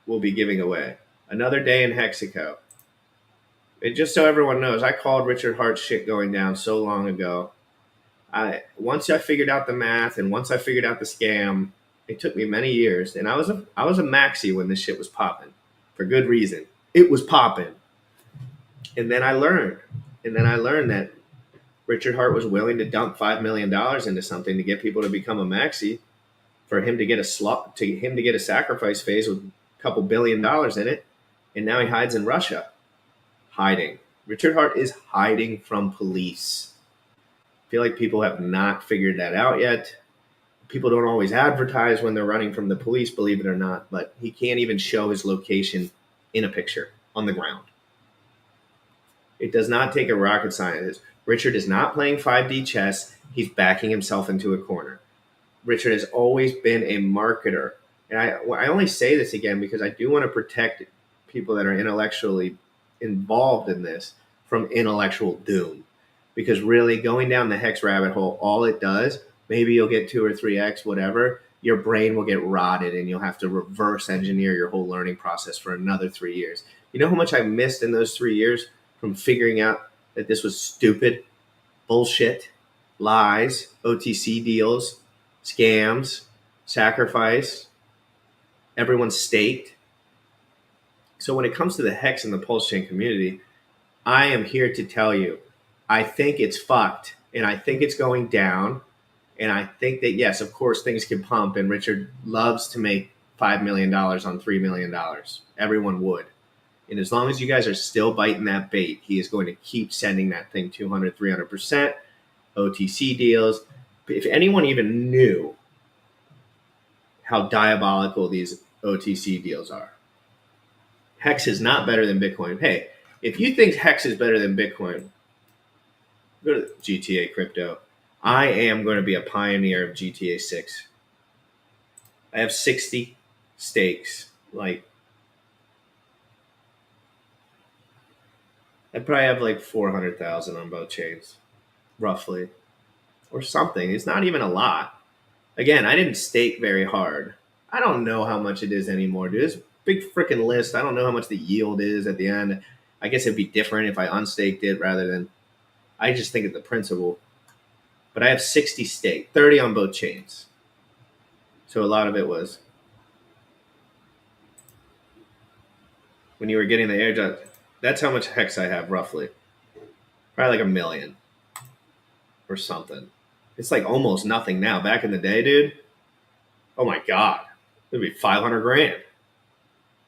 we'll be giving away another day in Hexaco. And just so everyone knows, I called Richard Hart's shit going down so long ago. Once I figured out the math and once I figured out the scam, it took me many years. And I was a maxi when this shit was popping for good reason. It was popping. And then I learned that Richard Hart was willing to dump $5 million into something to get people to become a maxi, for him to get a sacrifice phase with a couple $1 billion in it. And now he hides in Russia. Hiding. Richard Hart is hiding from police. I feel like people have not figured that out yet. People don't always advertise when they're running from the police, believe it or not, but he can't even show his location in a picture on the ground. It does not take a rocket scientist. Richard is not playing 5D chess. He's backing himself into a corner. Richard has always been a marketer. And I only say this again because I do want to protect people that are intellectually involved in this from intellectual doom. Because really, going down the hex rabbit hole, all it does, maybe you'll get 2 or 3x, whatever, your brain will get rotted and you'll have to reverse engineer your whole learning process for another 3 years. You know how much I missed in those 3 years from figuring out that this was stupid, bullshit, lies, OTC deals, scams, sacrifice, everyone's staked. So when it comes to the hex and the pulse chain community, I am here to tell you, I think it's fucked and I think it's going down. And I think that, yes, of course, things can pump and Richard loves to make $5 million on $3 million. Everyone would. And as long as you guys are still biting that bait, he is going to keep sending that thing 200, 300%, OTC deals. If anyone even knew how diabolical these OTC deals are, Hex is not better than Bitcoin. Hey, if you think Hex is better than Bitcoin, go to GTA Crypto. I am going to be a pioneer of GTA 6. I have 60 stakes. I probably have like 400,000 on both chains, roughly, or something. It's not even a lot. Again, I didn't stake very hard. I don't know how much it is anymore, dude. It's a big freaking list. I don't know how much the yield is at the end. I guess it'd be different if I unstaked it rather than. I just think of the principle. But I have 60 stake, 30 on both chains. So a lot of it was when you were getting the airdrop. That's how much hex I have, roughly. Probably like 1 million. or something. It's like almost nothing now. Back in the day, dude, oh my God, it'd be 500 grand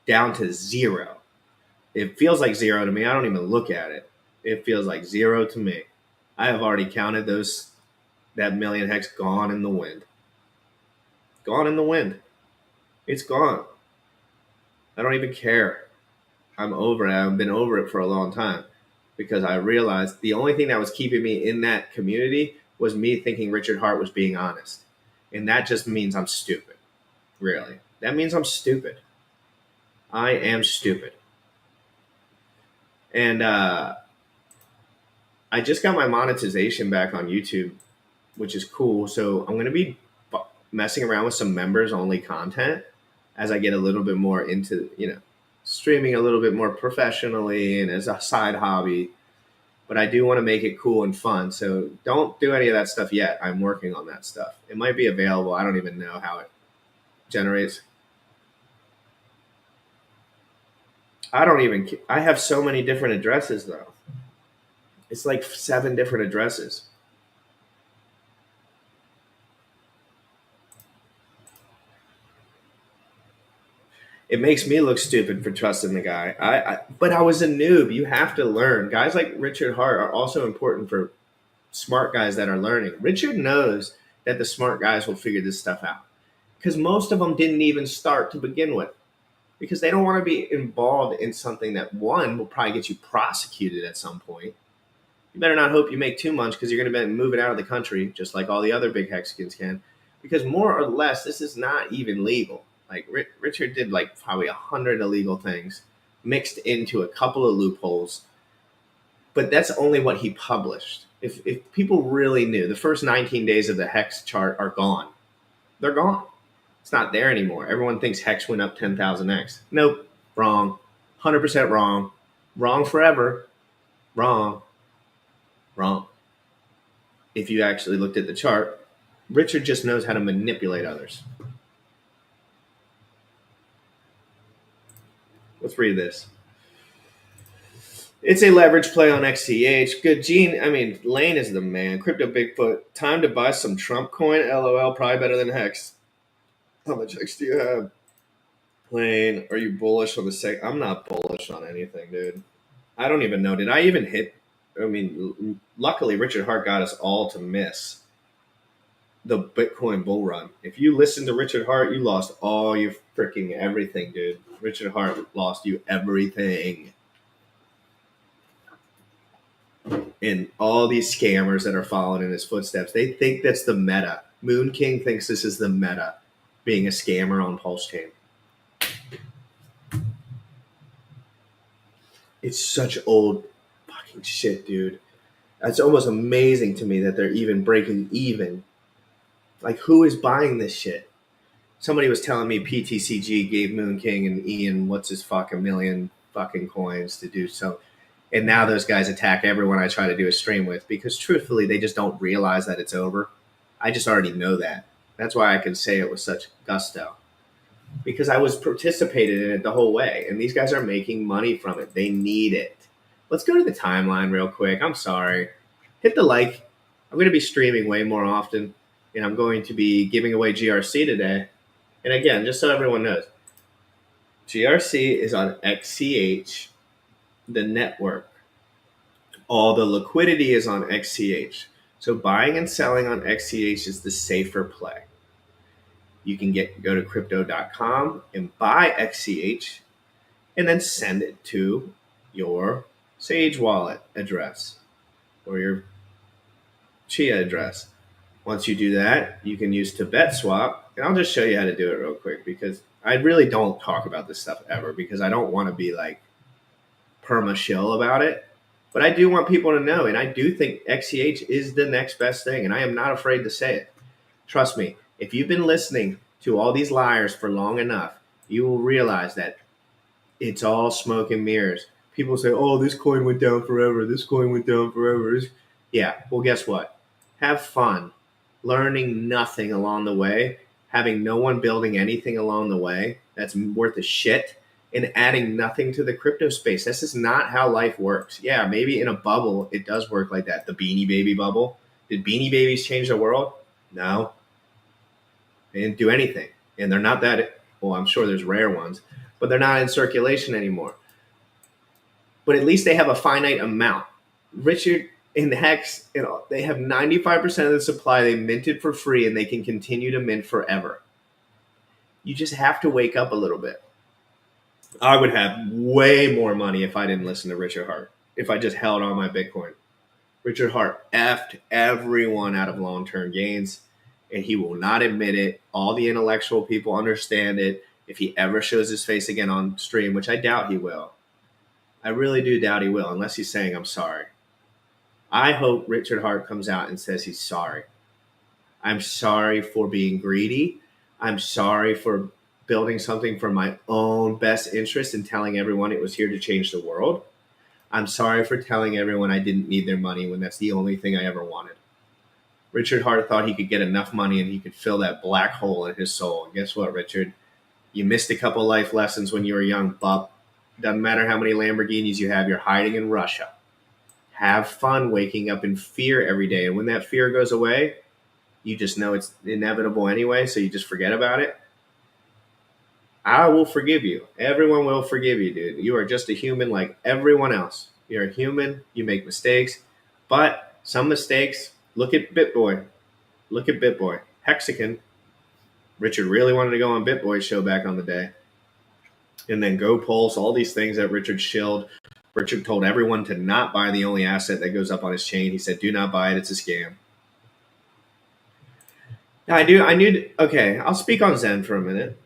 down to zero. It feels like zero to me. I don't even look at it. It feels like zero to me. I have already counted that million hex gone in the wind. Gone in the wind. It's gone. I don't even care. I'm over it. I've been over it for a long time because I realized the only thing that was keeping me in that community was me thinking Richard Hart was being honest. And that just means I'm stupid. Really. That means I'm stupid. I am stupid. And I just got my monetization back on YouTube, which is cool. So I'm going to be messing around with some members only content as I get a little bit more into, streaming a little bit more professionally and as a side hobby. But I do want to make it cool and fun. So don't do any of that stuff yet. I'm working on that stuff. It might be available. I don't even know how it generates. I have so many different addresses though. It's like 7 different addresses. It makes me look stupid for trusting the guy. But I was a noob. You have to learn. Guys like Richard Hart are also important for smart guys that are learning. Richard knows that the smart guys will figure this stuff out because most of them didn't even start to begin with because they don't want to be involved in something that, one, will probably get you prosecuted at some point. You better not hope you make too much because you're going to be moving out of the country just like all the other big Hexicans can, because more or less this is not even legal. Like Richard did like probably 100 illegal things mixed into a couple of loopholes, but that's only what he published. If people really knew, the first 19 days of the Hex chart are gone. They're gone. It's not there anymore. Everyone thinks Hex went up 10,000x. Nope. Wrong. 100% wrong. Wrong forever. Wrong. Wrong. If you actually looked at the chart, Richard just knows how to manipulate others. Let's read this. It's a leverage play on XCH. Good, Gene. Lane is the man. Crypto Bigfoot. Time to buy some Trump coin. LOL. Probably better than Hex. How much Hex do you have? Lane, are you bullish on the sec? I'm not bullish on anything, dude. I don't even know. Did I even hit? Luckily, Richard Hart got us all to miss the Bitcoin bull run. If you listen to Richard Hart, you lost all your freaking everything, dude. Richard Hart lost you everything. And all these scammers that are following in his footsteps, they think that's the meta. Moon King thinks this is the meta, being a scammer on Pulse Chain. It's such old fucking shit, dude. It's almost amazing to me that they're even breaking even. Like, who is buying this shit? Somebody was telling me PTCG gave Moon King and Ian $1 million fucking coins to do so. And now those guys attack everyone I try to do a stream with because truthfully, they just don't realize that it's over. I just already know that. That's why I can say it with such gusto. Because I was participating in it the whole way. And these guys are making money from it. They need it. Let's go to the timeline real quick. I'm sorry. Hit the like. I'm going to be streaming way more often. And I'm going to be giving away GRC today. And again, just so everyone knows, GRC is on XCH, the network. All the liquidity is on XCH. So buying and selling on XCH is the safer play. You can go to crypto.com and buy XCH and then send it to your Sage wallet address or your Chia address. Once you do that, you can use TibetSwap. And I'll just show you how to do it real quick because I really don't talk about this stuff ever because I don't want to be like perma-shill about it. But I do want people to know, and I do think XCH is the next best thing, and I am not afraid to say it. Trust me, if you've been listening to all these liars for long enough, you will realize that it's all smoke and mirrors. People say, oh, this coin went down forever. This coin went down forever. Yeah, well, guess what? Have fun learning nothing along the way, having no one building anything along the way that's worth a shit, and adding nothing to the crypto space. This is not how life works. Yeah, maybe in a bubble, it does work like that. The Beanie Baby bubble. Did Beanie Babies change the world? No. They didn't do anything. And they're not that, well, I'm sure there's rare ones, but they're not in circulation anymore. But at least they have a finite amount. Richard and Hex, they have 95% of the supply they minted for free, and they can continue to mint forever. You just have to wake up a little bit. I would have way more money if I didn't listen to Richard Hart, if I just held on my Bitcoin. Richard Hart effed everyone out of long-term gains, and he will not admit it. All the intellectual people understand it. If he ever shows his face again on stream, which I doubt he will, I really do doubt he will, unless he's saying, I'm sorry. I hope Richard Hart comes out and says he's sorry. I'm sorry for being greedy. I'm sorry for building something for my own best interest and telling everyone it was here to change the world. I'm sorry for telling everyone I didn't need their money when that's the only thing I ever wanted. Richard Hart thought he could get enough money and he could fill that black hole in his soul. And guess what, Richard? You missed a couple life lessons when you were young, bub. Doesn't matter how many Lamborghinis you have, you're hiding in Russia. Have fun waking up in fear every day. And when that fear goes away, you just know it's inevitable anyway, so you just forget about it. I will forgive you. Everyone will forgive you, dude. You are just a human like everyone else. You're a human. You make mistakes. But some mistakes, look at BitBoy. Look at BitBoy. Hexagon. Richard really wanted to go on BitBoy's show back on the day. And then Go Pulse, all these things that Richard shilled. Richard told everyone to not buy the only asset that goes up on his chain. He said, do not buy it. It's a scam. Now, okay, I'll speak on Zen for a minute.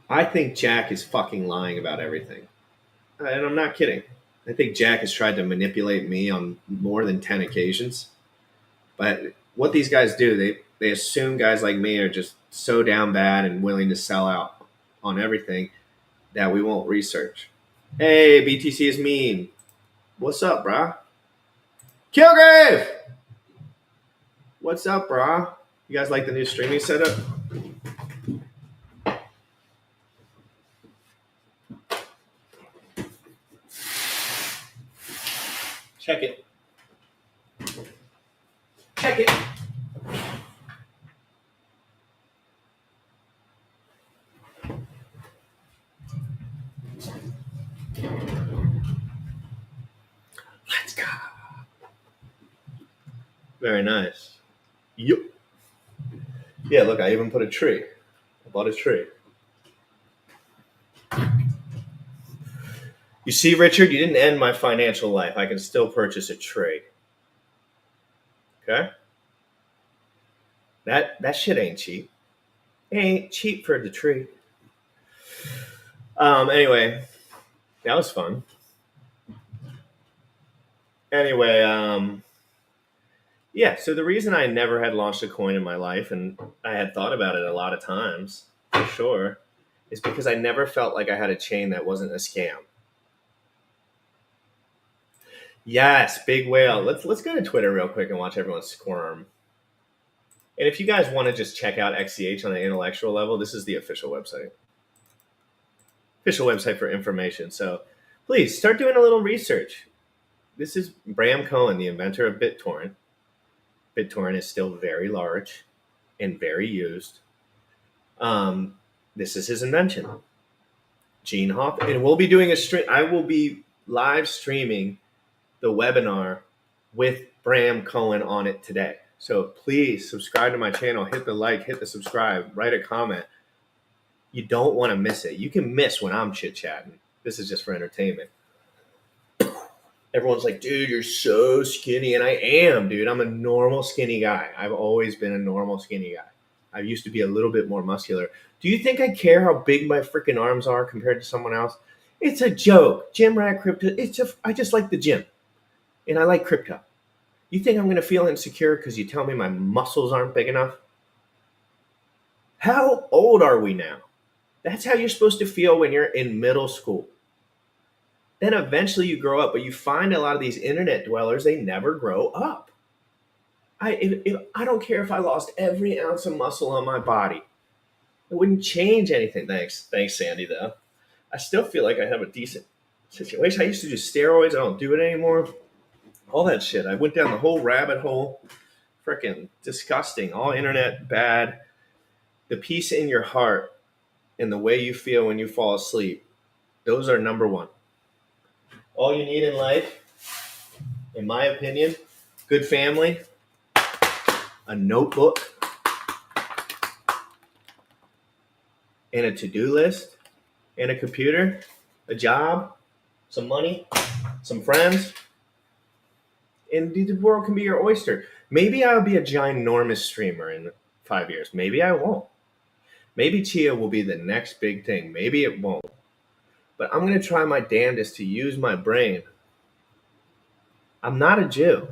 I think Jack is fucking lying about everything. And I'm not kidding. I think Jack has tried to manipulate me on more than 10 occasions. But what these guys do, they assume guys like me are just so down bad and willing to sell out on everything that we won't research. Hey, BTC is mean. What's up, brah? Killgrave! What's up, brah? You guys like the new streaming setup? Check it. Check it. Let's go. Very nice. Yep. Yeah, look, I even put a tree. I bought a tree. You see, Richard, you didn't end my financial life. I can still purchase a tree. Okay? That shit ain't cheap. It ain't cheap for the tree. Anyway, that was fun. Anyway, yeah, so the reason I never had launched a coin in my life, and I had thought about it a lot of times, for sure, is because I never felt like I had a chain that wasn't a scam. Yes, big whale. Let's go to Twitter real quick and watch everyone squirm. And if you guys want to just check out XCH on an intellectual level, this is the official website. Official website for information. So please start doing a little research. This is Bram Cohen, the inventor of BitTorrent. BitTorrent is still very large and very used. This is his invention. Gene Hoff. And we'll be doing a stream. I will be live streaming the webinar with Bram Cohen on it today. So please subscribe to my channel, hit the like, hit the subscribe, write a comment. You don't want to miss it. You can miss when I'm chit-chatting. This is just for entertainment. Everyone's like, dude, you're so skinny. And I am, dude. I'm a normal skinny guy. I've always been a normal skinny guy. I used to be a little bit more muscular. Do you think I care how big my freaking arms are compared to someone else? It's a joke. Gym Rat Crypto. I just like the gym. And I like crypto. You think I'm going to feel insecure because you tell me my muscles aren't big enough? How old are we now? That's how you're supposed to feel when you're in middle school. Then eventually you grow up, but you find a lot of these internet dwellers, they never grow up. I don't care if I lost every ounce of muscle on my body. It wouldn't change anything. Thanks, Sandy, though. I still feel like I have a decent situation. I used to do steroids. I don't do it anymore. All that shit. I went down the whole rabbit hole. Freaking disgusting. All internet bad. The peace in your heart and the way you feel when you fall asleep, those are number one. All you need in life, in my opinion, good family, a notebook, and a to-do list, and a computer, a job, some money, some friends, and the world can be your oyster. Maybe I'll be a ginormous streamer in 5 years. Maybe I won't. Maybe Chia will be the next big thing. Maybe it won't. But I'm going to try my damnedest to use my brain. I'm not a Jew.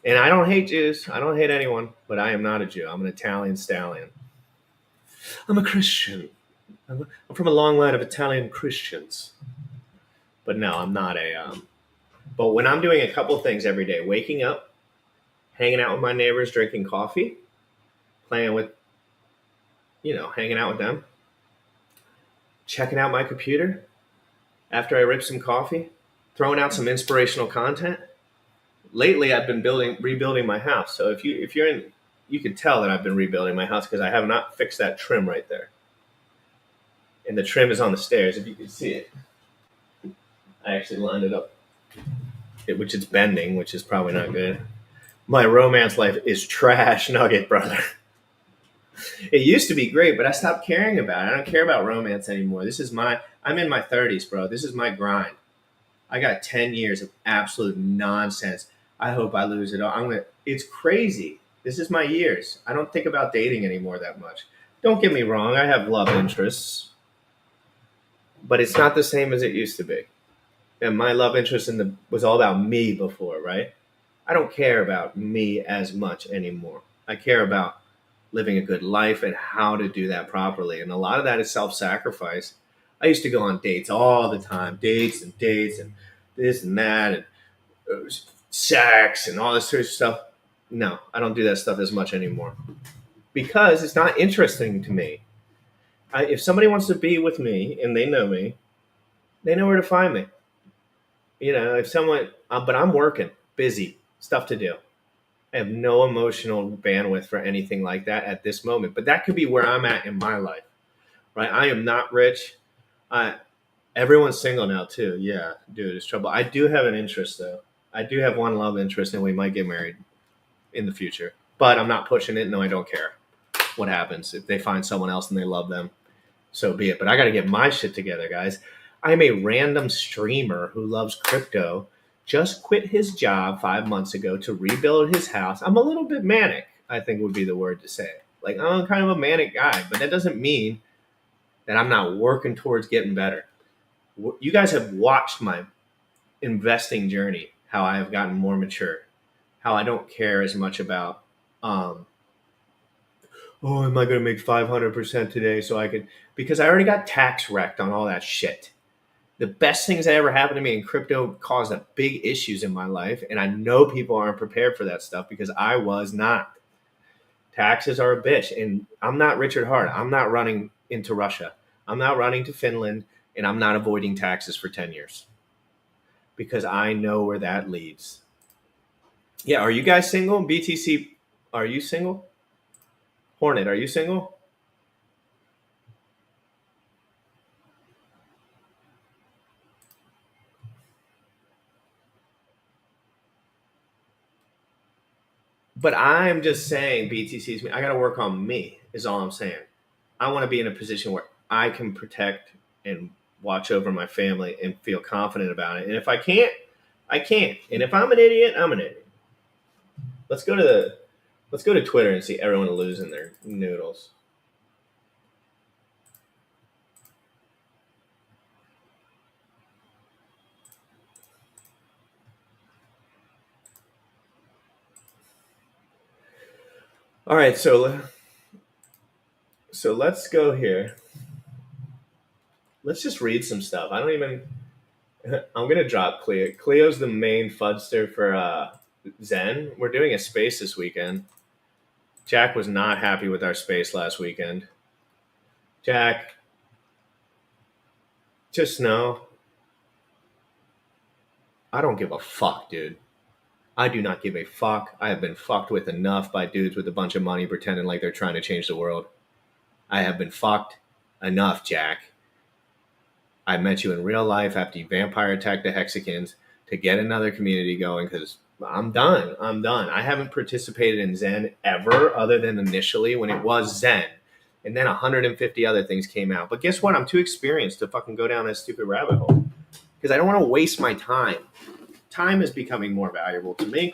And I don't hate Jews. I don't hate anyone. But I am not a Jew. I'm an Italian stallion. I'm a Christian. I'm from a long line of Italian Christians. But no, I'm not a... But when I'm doing a couple things every day, waking up, hanging out with my neighbors, drinking coffee, playing with, hanging out with them, checking out my computer after I rip some coffee, throwing out some inspirational content. Lately, I've been rebuilding my house. So if you're in, you can tell that I've been rebuilding my house because I have not fixed that trim right there. And the trim is on the stairs, if you can see it. I actually lined it up, which it's bending, which is probably not good. My romance life is trash nugget, brother. It used to be great, but I stopped caring about it. I don't care about romance anymore. I'm in my 30s, bro. This is my grind. I got 10 years of absolute nonsense. I hope I lose it all. It's crazy. This is my years. I don't think about dating anymore that much. Don't get me wrong. I have love interests, but it's not the same as it used to be. And my love interest was all about me before, right? I don't care about me as much anymore. I care about living a good life and how to do that properly. And a lot of that is self-sacrifice. I used to go on dates all the time, dates and this and that, and sex and all this sort of stuff. No, I don't do that stuff as much anymore because it's not interesting to me. If somebody wants to be with me and they know me, they know where to find me. But I'm working, busy, stuff to do. I have no emotional bandwidth for anything like that at this moment. But that could be where I'm at in my life, right? I am not rich. Everyone's single now too. Yeah, dude, it's trouble. I do have an interest though. I do have one love interest, and we might get married in the future. But I'm not pushing it. No, I don't care what happens. If they find someone else and they love them, so be it. But I got to get my shit together, guys. I'm a random streamer who loves crypto. Just quit his job 5 months ago to rebuild his house. I'm a little bit manic, I think would be the word to say. Like, I'm kind of a manic guy, but that doesn't mean that I'm not working towards getting better. You guys have watched my investing journey, how I have gotten more mature, how I don't care as much about, am I going to make 500% today so I can, because I already got tax wrecked on all that shit. The best things that ever happened to me in crypto caused big issues in my life. And I know people aren't prepared for that stuff because I was not. Taxes are a bitch. And I'm not Richard Hart. I'm not running into Russia. I'm not running to Finland. And I'm not avoiding taxes for 10 years. Because I know where that leads. Yeah, are you guys single? BTC, are you single? Hornet, are you single? But I'm just saying BTC's me. I got to work on me is all I'm saying. I want to be in a position where I can protect and watch over my family and feel confident about it. And if I can't, I can't. And if I'm an idiot, I'm an idiot. Let's go to Twitter and see everyone losing their noodles. All right, so let's go here. Let's just read some stuff. I'm going to drop Cleo. Cleo's the main fudster for Zen. We're doing a space this weekend. Jack was not happy with our space last weekend. Jack, just know I don't give a fuck, dude. I do not give a fuck. I have been fucked with enough by dudes with a bunch of money pretending like they're trying to change the world. I have been fucked enough, Jack. I met you in real life after you vampire attacked the Hexicans to get another community going because I'm done. I'm done. I haven't participated in Zen ever other than initially when it was Zen. And then 150 other things came out. But guess what? I'm too experienced to fucking go down that stupid rabbit hole because I don't want to waste my time. Time is becoming more valuable to me.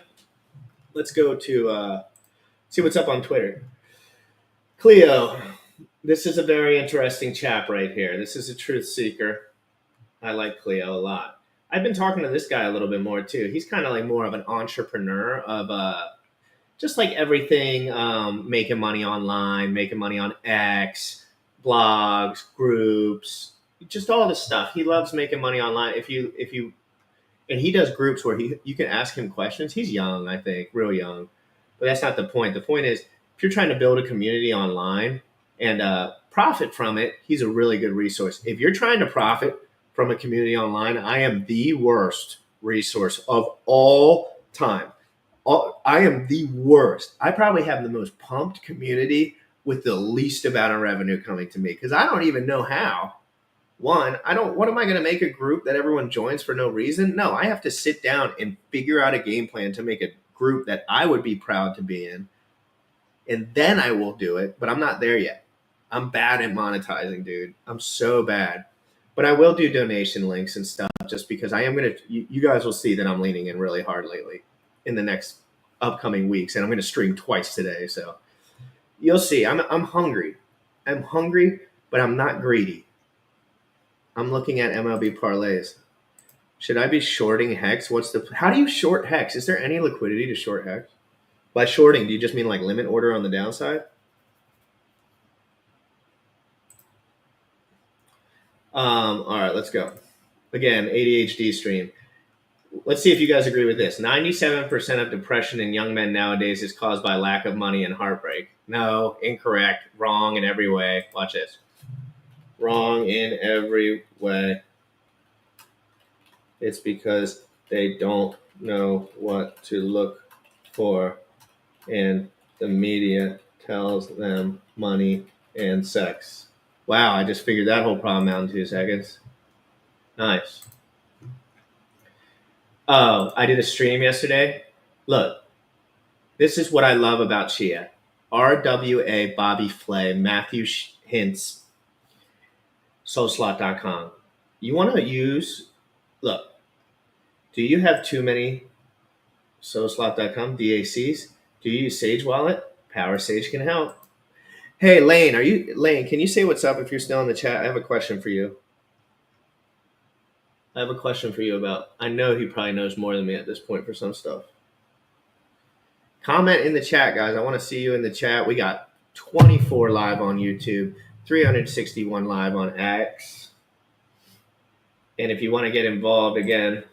Let's go to see what's up on Twitter. Cleo, this is a very interesting chap right here. This is a truth seeker. I like Cleo a lot. I've been talking to this guy a little bit more too. He's kind of like more of an entrepreneur of just like everything, making money online, making money on X, blogs, groups, just all this stuff. He loves making money online. And he does groups where you can ask him questions. He's young, I think, real young. But that's not the point. The point is, if you're trying to build a community online and profit from it, he's a really good resource. If you're trying to profit from a community online, I am the worst resource of all time. I am the worst. I probably have the most pumped community with the least amount of revenue coming to me because I don't even know how. What am I going to make a group that everyone joins for no reason? No, I have to sit down and figure out a game plan to make a group that I would be proud to be in. And then I will do it, but I'm not there yet. I'm bad at monetizing, dude. I'm so bad. But I will do donation links and stuff just because you guys will see that I'm leaning in really hard lately in the next upcoming weeks. And I'm going to stream twice today. So you'll see. I'm hungry. I'm hungry, but I'm not greedy. I'm looking at MLB parlays. Should I be shorting Hex? How do you short Hex? Is there any liquidity to short Hex? By shorting, do you just mean like limit order on the downside? All right, let's go. Again, ADHD stream. Let's see if you guys agree with this. 97% of depression in young men nowadays is caused by lack of money and heartbreak. No, incorrect, wrong in every way. Watch this. Wrong in every way. It's because they don't know what to look for, and the media tells them money and sex. Wow, I just figured that whole problem out in 2 seconds. Nice. Oh, I did a stream yesterday. Look, this is what I love about Chia. RWA, Bobby Flay, Matthew Hintz, SoulSlot.com. You want to look, do you have too many SoulSlot.com DACs? Do you use Sage Wallet? Power Sage can help. Hey, Lane, can you say what's up if you're still in the chat? I have a question for you. I know he probably knows more than me at this point for some stuff. Comment in the chat, guys. I want to see you in the chat. We got 24 live on YouTube, 361 live on X. And if you want to get involved, again,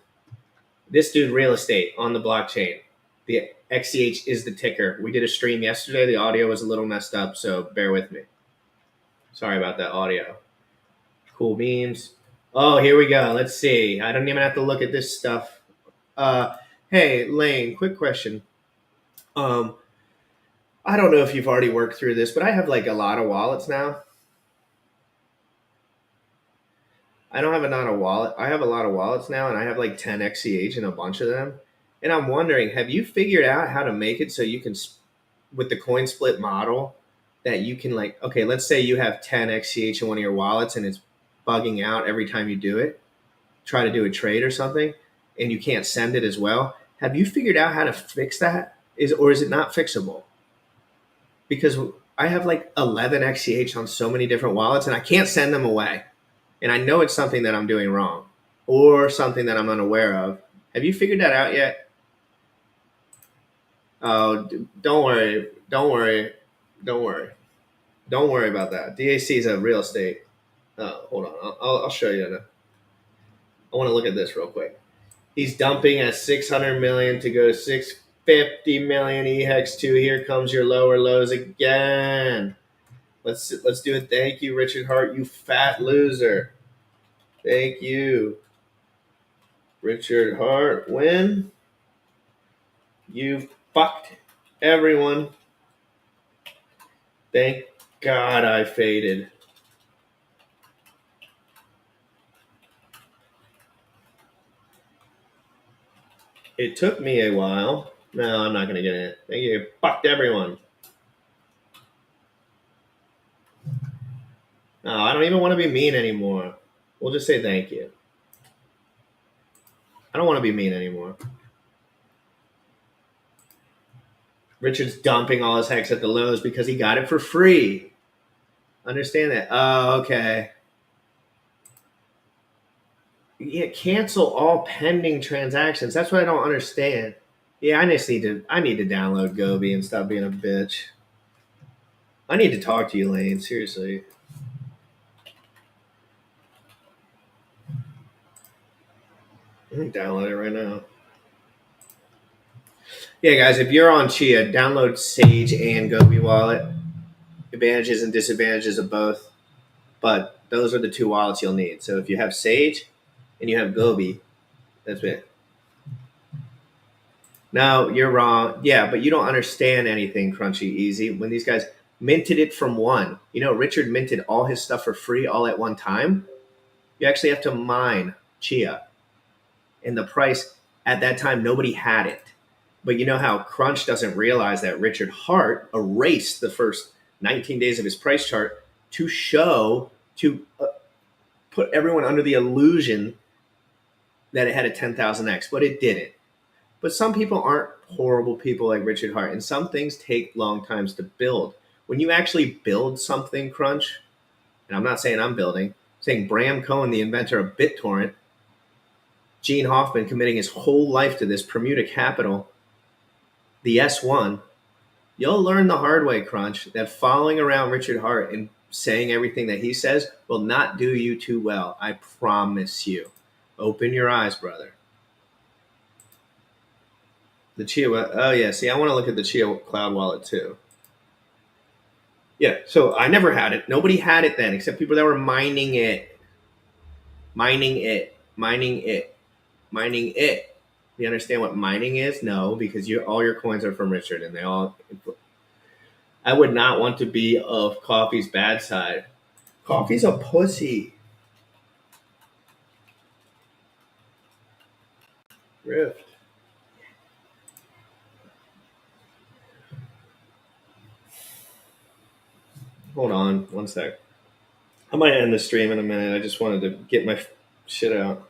this dude, real estate on the blockchain. The XCH is the ticker. We did a stream yesterday. The audio was a little messed up, so bear with me. Sorry about that audio. Cool beans. Oh, here we go. Let's see. I don't even have to look at this stuff. Hey, Lane, quick question. I don't know if you've already worked through this, but I have like a lot of wallets now. I don't have a lot of wallet. I have a lot of wallets now, and I have like 10 XCH and a bunch of them. And I'm wondering, have you figured out how to make it so you can, with the coin split model, that you can like, okay, let's say you have 10 XCH in one of your wallets and it's bugging out every time you do it, try to do a trade or something, and you can't send it as well. Have you figured out how to fix that? Or is it not fixable? Because I have like 11 XCH on so many different wallets and I can't send them away. And I know it's something that I'm doing wrong or something that I'm unaware of. Have you figured that out yet? Oh, don't worry. Don't worry about that. DAC is a real estate. Hold on. I'll show you. I want to look at this real quick. He's dumping at 600 million to go to 650 million EHEX2. Here comes your lower lows again. Let's do it. Thank you, Richard Hart, you fat loser. Thank you. Richard Hart, win. You fucked everyone. Thank God I faded. It took me a while. No, I'm not going to get it. Thank you. Fucked everyone. No, I don't even want to be mean anymore. We'll just say thank you. I don't want to be mean anymore. Richard's dumping all his hex at the lows because he got it for free. Understand that? Oh, okay. Yeah, cancel all pending transactions. That's what I don't understand. Yeah, I need to download Gobi and stop being a bitch. I need to talk to you, Lane. Seriously. I can download it right now. Yeah, guys, if you're on Chia, download Sage and Gobi Wallet. Advantages and disadvantages of both. But those are the two wallets you'll need. So if you have Sage and you have Gobi, that's it. No, you're wrong. Yeah, but you don't understand anything, Crunchy Easy. When these guys minted it from one, Richard minted all his stuff for free all at one time. You actually have to mine Chia. And the price at that time, nobody had it. But you know how Crunch doesn't realize that Richard Hart erased the first 19 days of his price chart to put everyone under the illusion that it had a 10,000x, but it didn't. But some people aren't horrible people like Richard Hart, and some things take long times to build. When you actually build something, Crunch, and I'm not saying I'm building, I'm saying Bram Cohen, the inventor of BitTorrent, Gene Hoffman committing his whole life to this, Bermuda Capital, the S1, you'll learn the hard way, Crunch, that following around Richard Hart and saying everything that he says will not do you too well. I promise you. Open your eyes, brother. The Chia, oh yeah, see, I want to look at the Chia Cloud Wallet too. Yeah, so I never had it. Nobody had it then, except people that were mining it. You understand what mining is? No, because all your coins are from Richard, and I would not want to be of Coffee's bad side. Coffee's a pussy. Rift. Hold on one sec. I might end the stream in a minute. I just wanted to get my shit out.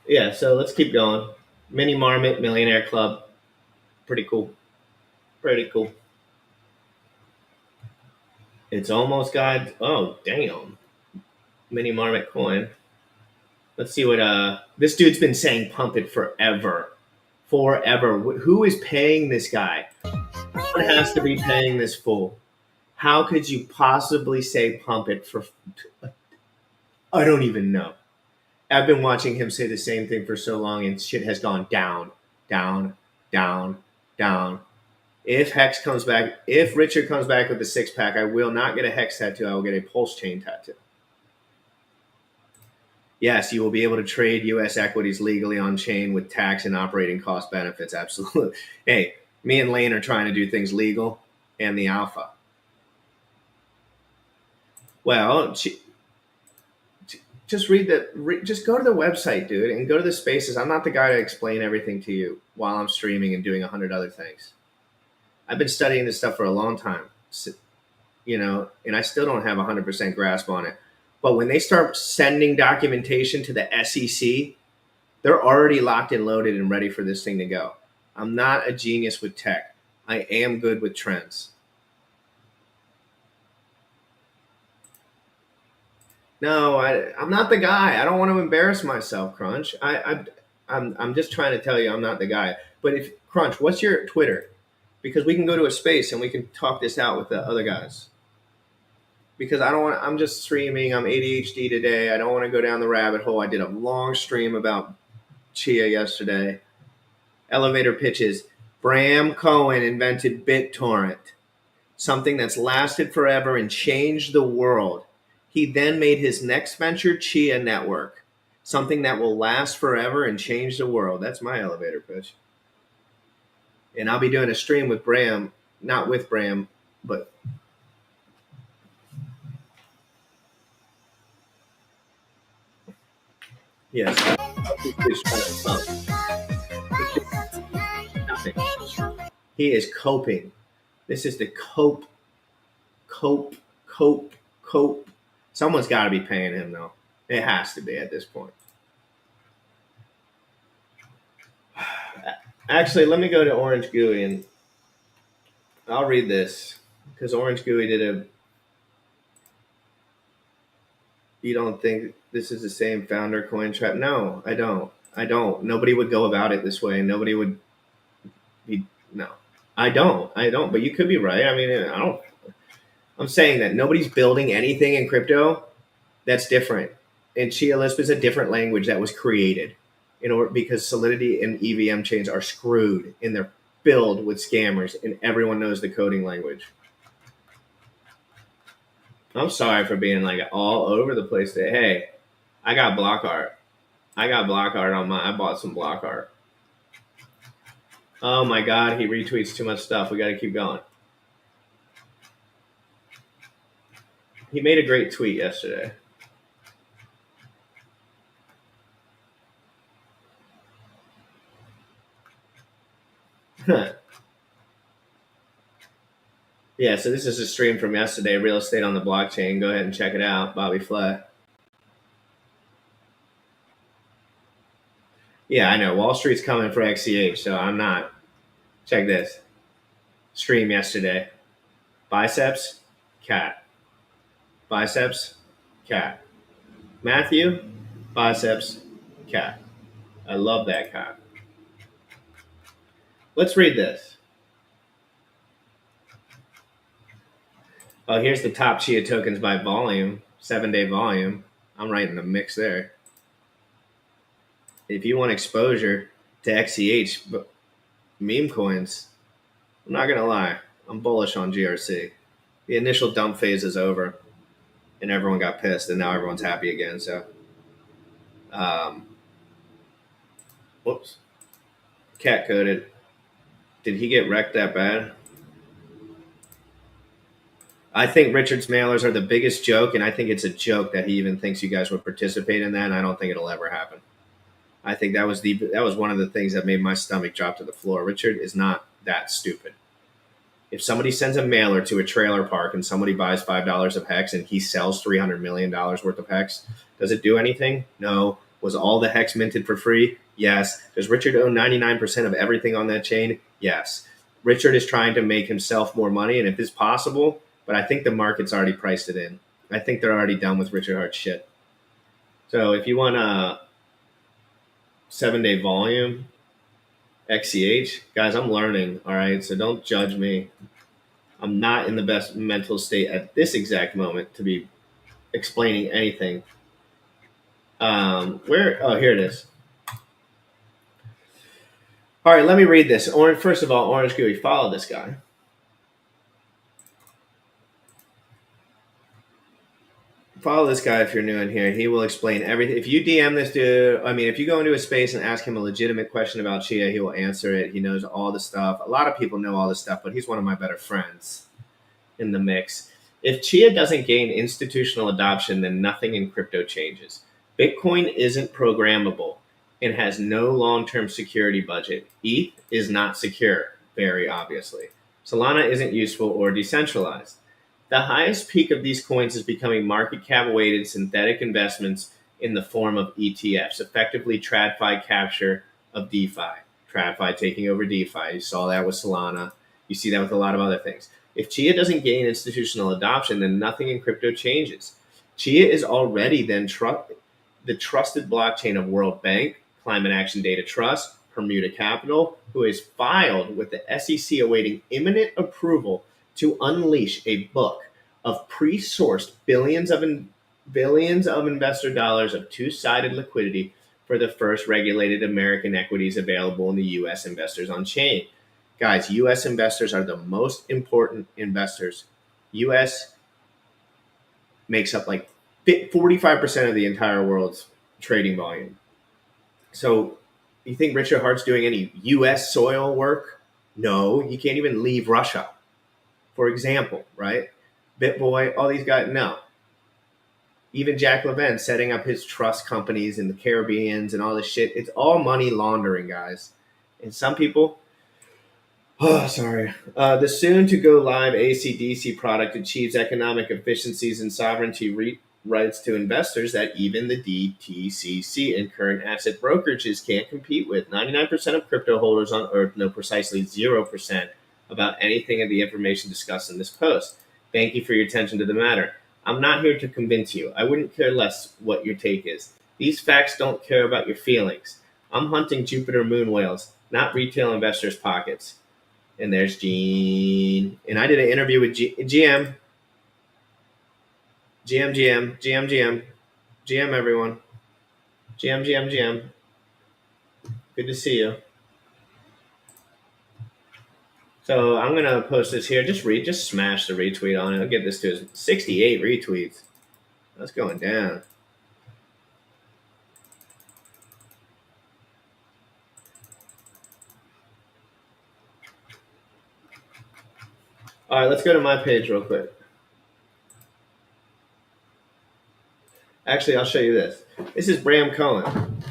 Yeah, so let's keep going. Mini Marmot Millionaire Club. Pretty cool. Pretty cool. It's almost got, oh, damn. Mini Marmot coin. Let's see what, this dude's been saying pump it forever. Forever. Who is paying this guy? Someone has to be paying this fool. How could you possibly say pump it for, I don't even know. I've been watching him say the same thing for so long, and shit has gone down, down, down, down. If Richard comes back with the 6-pack, I will not get a Hex tattoo. I will get a pulse chain tattoo. Yes, you will be able to trade U.S. equities legally on chain with tax and operating cost benefits. Absolutely. Hey, me and Lane are trying to do things legal, and the alpha. Well, just read just go to the website, dude, and go to the spaces. I'm not the guy to explain everything to you while I'm streaming and doing 100 other things. I've been studying this stuff for a long time, and I still don't have 100% grasp on it. But when they start sending documentation to the SEC, they're already locked and loaded and ready for this thing to go. I'm not a genius with tech. I am good with trends. No, I'm not the guy. I don't want to embarrass myself, Crunch. I'm just trying to tell you I'm not the guy. But Crunch, what's your Twitter? Because we can go to a space and we can talk this out with the other guys. Because I'm just streaming. I'm ADHD today. I don't want to go down the rabbit hole. I did a long stream about Chia yesterday. Elevator pitches. Bram Cohen invented BitTorrent, something that's lasted forever and changed the world. He then made his next venture, Chia Network, something that will last forever and change the world. That's my elevator pitch. And I'll be doing a stream with Bram, not with Bram, but yes. Nothing. He is coping. This is the cope. Someone's got to be paying him, though. It has to be at this point. Actually, let me go to Orange GUI and I'll read this because Orange GUI did a. You don't think this is the same founder coin trap? No, I don't. Nobody would go about it this way. Nobody would be. No, I don't. But you could be right. I mean, I don't. I'm saying that nobody's building anything in crypto that's different. And Chia Lisp is a different language that was created in order because Solidity and EVM chains are screwed and they're filled with scammers, and everyone knows the coding language. I'm sorry for being like all over the place today. Hey, I got block art. I bought some block art. Oh my God, he retweets too much stuff. We got to keep going. He made a great tweet yesterday. Yeah, so this is a stream from yesterday, Real Estate on the Blockchain. Go ahead and check it out, Bobby Flay. Yeah, I know. Wall Street's coming for XCH, so I'm not. Check this. Stream yesterday. Biceps, cat. Biceps, cat. Matthew, biceps, cat. I love that cat. Let's read this. Oh, here's the top Chia tokens by volume, 7-day volume. I'm right in the mix there. If you want exposure to XCH meme coins, I'm not going to lie. I'm bullish on GRC. The initial dump phase is over. And everyone got pissed, and now everyone's happy again. So, whoops, cat coded. Did he get wrecked that bad? I think Richard's mailers are the biggest joke, and I think it's a joke that he even thinks you guys would participate in that. And I don't think it'll ever happen. I think that was one of the things that made my stomach drop to the floor. Richard is not that stupid. If somebody sends a mailer to a trailer park and somebody buys $5 of Hex and he sells $300 million worth of Hex, does it do anything? No. Was all the Hex minted for free? Yes. Does Richard own 99% of everything on that chain? Yes. Richard is trying to make himself more money, and if it's possible, but I think the market's already priced it in. I think they're already done with Richard Hart's shit. So if you want a 7-day volume, XCH, guys, I'm learning, all right? So don't judge me. I'm not in the best mental state at this exact moment to be explaining anything. Oh, here it is. All right, let me read this. First of all, Orange GUI, follow this guy. Follow this guy if you're new in here. He will explain everything. If you DM this dude, if you go into a space and ask him a legitimate question about Chia, he will answer it. He knows all the stuff. A lot of people know all this stuff, but he's one of my better friends in the mix. If Chia doesn't gain institutional adoption, then nothing in crypto changes. Bitcoin isn't programmable and has no long-term security budget. ETH is not secure, very obviously. Solana isn't useful or decentralized. The highest peak of these coins is becoming market cap weighted synthetic investments in the form of ETFs, effectively TradFi capture of DeFi. TradFi taking over DeFi. You saw that with Solana. You see that with a lot of other things. If Chia doesn't gain institutional adoption, then nothing in crypto changes. Chia is already then the trusted blockchain of World Bank, Climate Action Data Trust, Bermuda Capital, who is filed with the SEC awaiting imminent approval to unleash a book of pre-sourced billions of investor dollars of two-sided liquidity for the first regulated American equities available in the U.S. investors on chain. Guys, U.S. investors are the most important investors. U.S. makes up like 45% of the entire world's trading volume. So you think Richard Hart's doing any U.S. soil work? No, you can't even leave Russia, for example, right? BitBoy, all these guys, no. Even Jack Levin setting up his trust companies in the Caribbeans and all this shit. It's all money laundering, guys. And some people, the soon-to-go live AC/DC product achieves economic efficiencies and sovereignty rights to investors that even the DTCC and current asset brokerages can't compete with. 99% of crypto holders on Earth know precisely 0% about anything of the information discussed in this post. Thank you for your attention to the matter. I'm not here to convince you. I wouldn't care less what your take is. These facts don't care about your feelings. I'm hunting Jupiter moon whales, not retail investors' pockets. And there's Gene. And I did an interview with GM, everyone. GM. Good to see you. So I'm going to post this here. Just smash the retweet on it. I'll get this to 68 retweets. That's going down. All right, let's go to my page real quick. Actually, I'll show you this. This is Bram Cohen,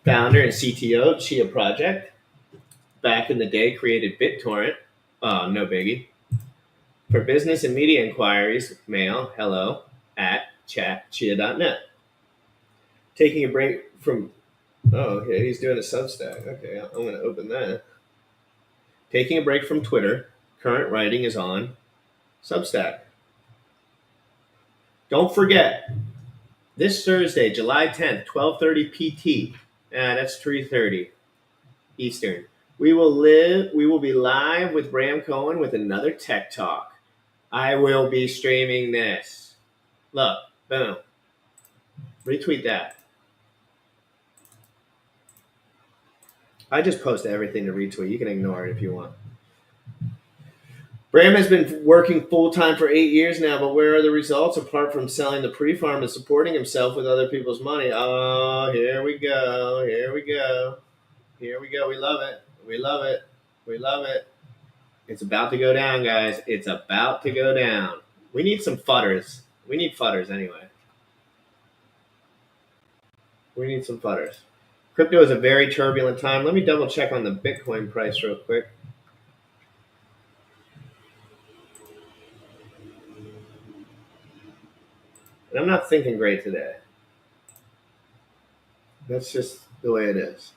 founder and CTO of Chia Project. Back in the day, created BitTorrent. No biggie. For business and media inquiries, mail hello@chia.net. Taking a break from... Oh, okay, he's doing a Substack. Okay, I'm going to open that. Taking a break from Twitter. Current writing is on Substack. Don't forget, this Thursday, July 10th, 12:30 PT. That's 3:30 Eastern. We will be live with Bram Cohen with another Tech Talk. I will be streaming this. Look, boom. Retweet that. I just post everything to retweet. You can ignore it if you want. Bram has been working full-time for 8 years now, but where are the results apart from selling the pre-farm and supporting himself with other people's money? Oh, here we go. We love it. It's about to go down, guys. It's about to go down. We need some fudders. We need fudders anyway. We need some fudders. Crypto is a very turbulent time. Let me double check on the Bitcoin price real quick. And I'm not thinking great today. That's just the way it is.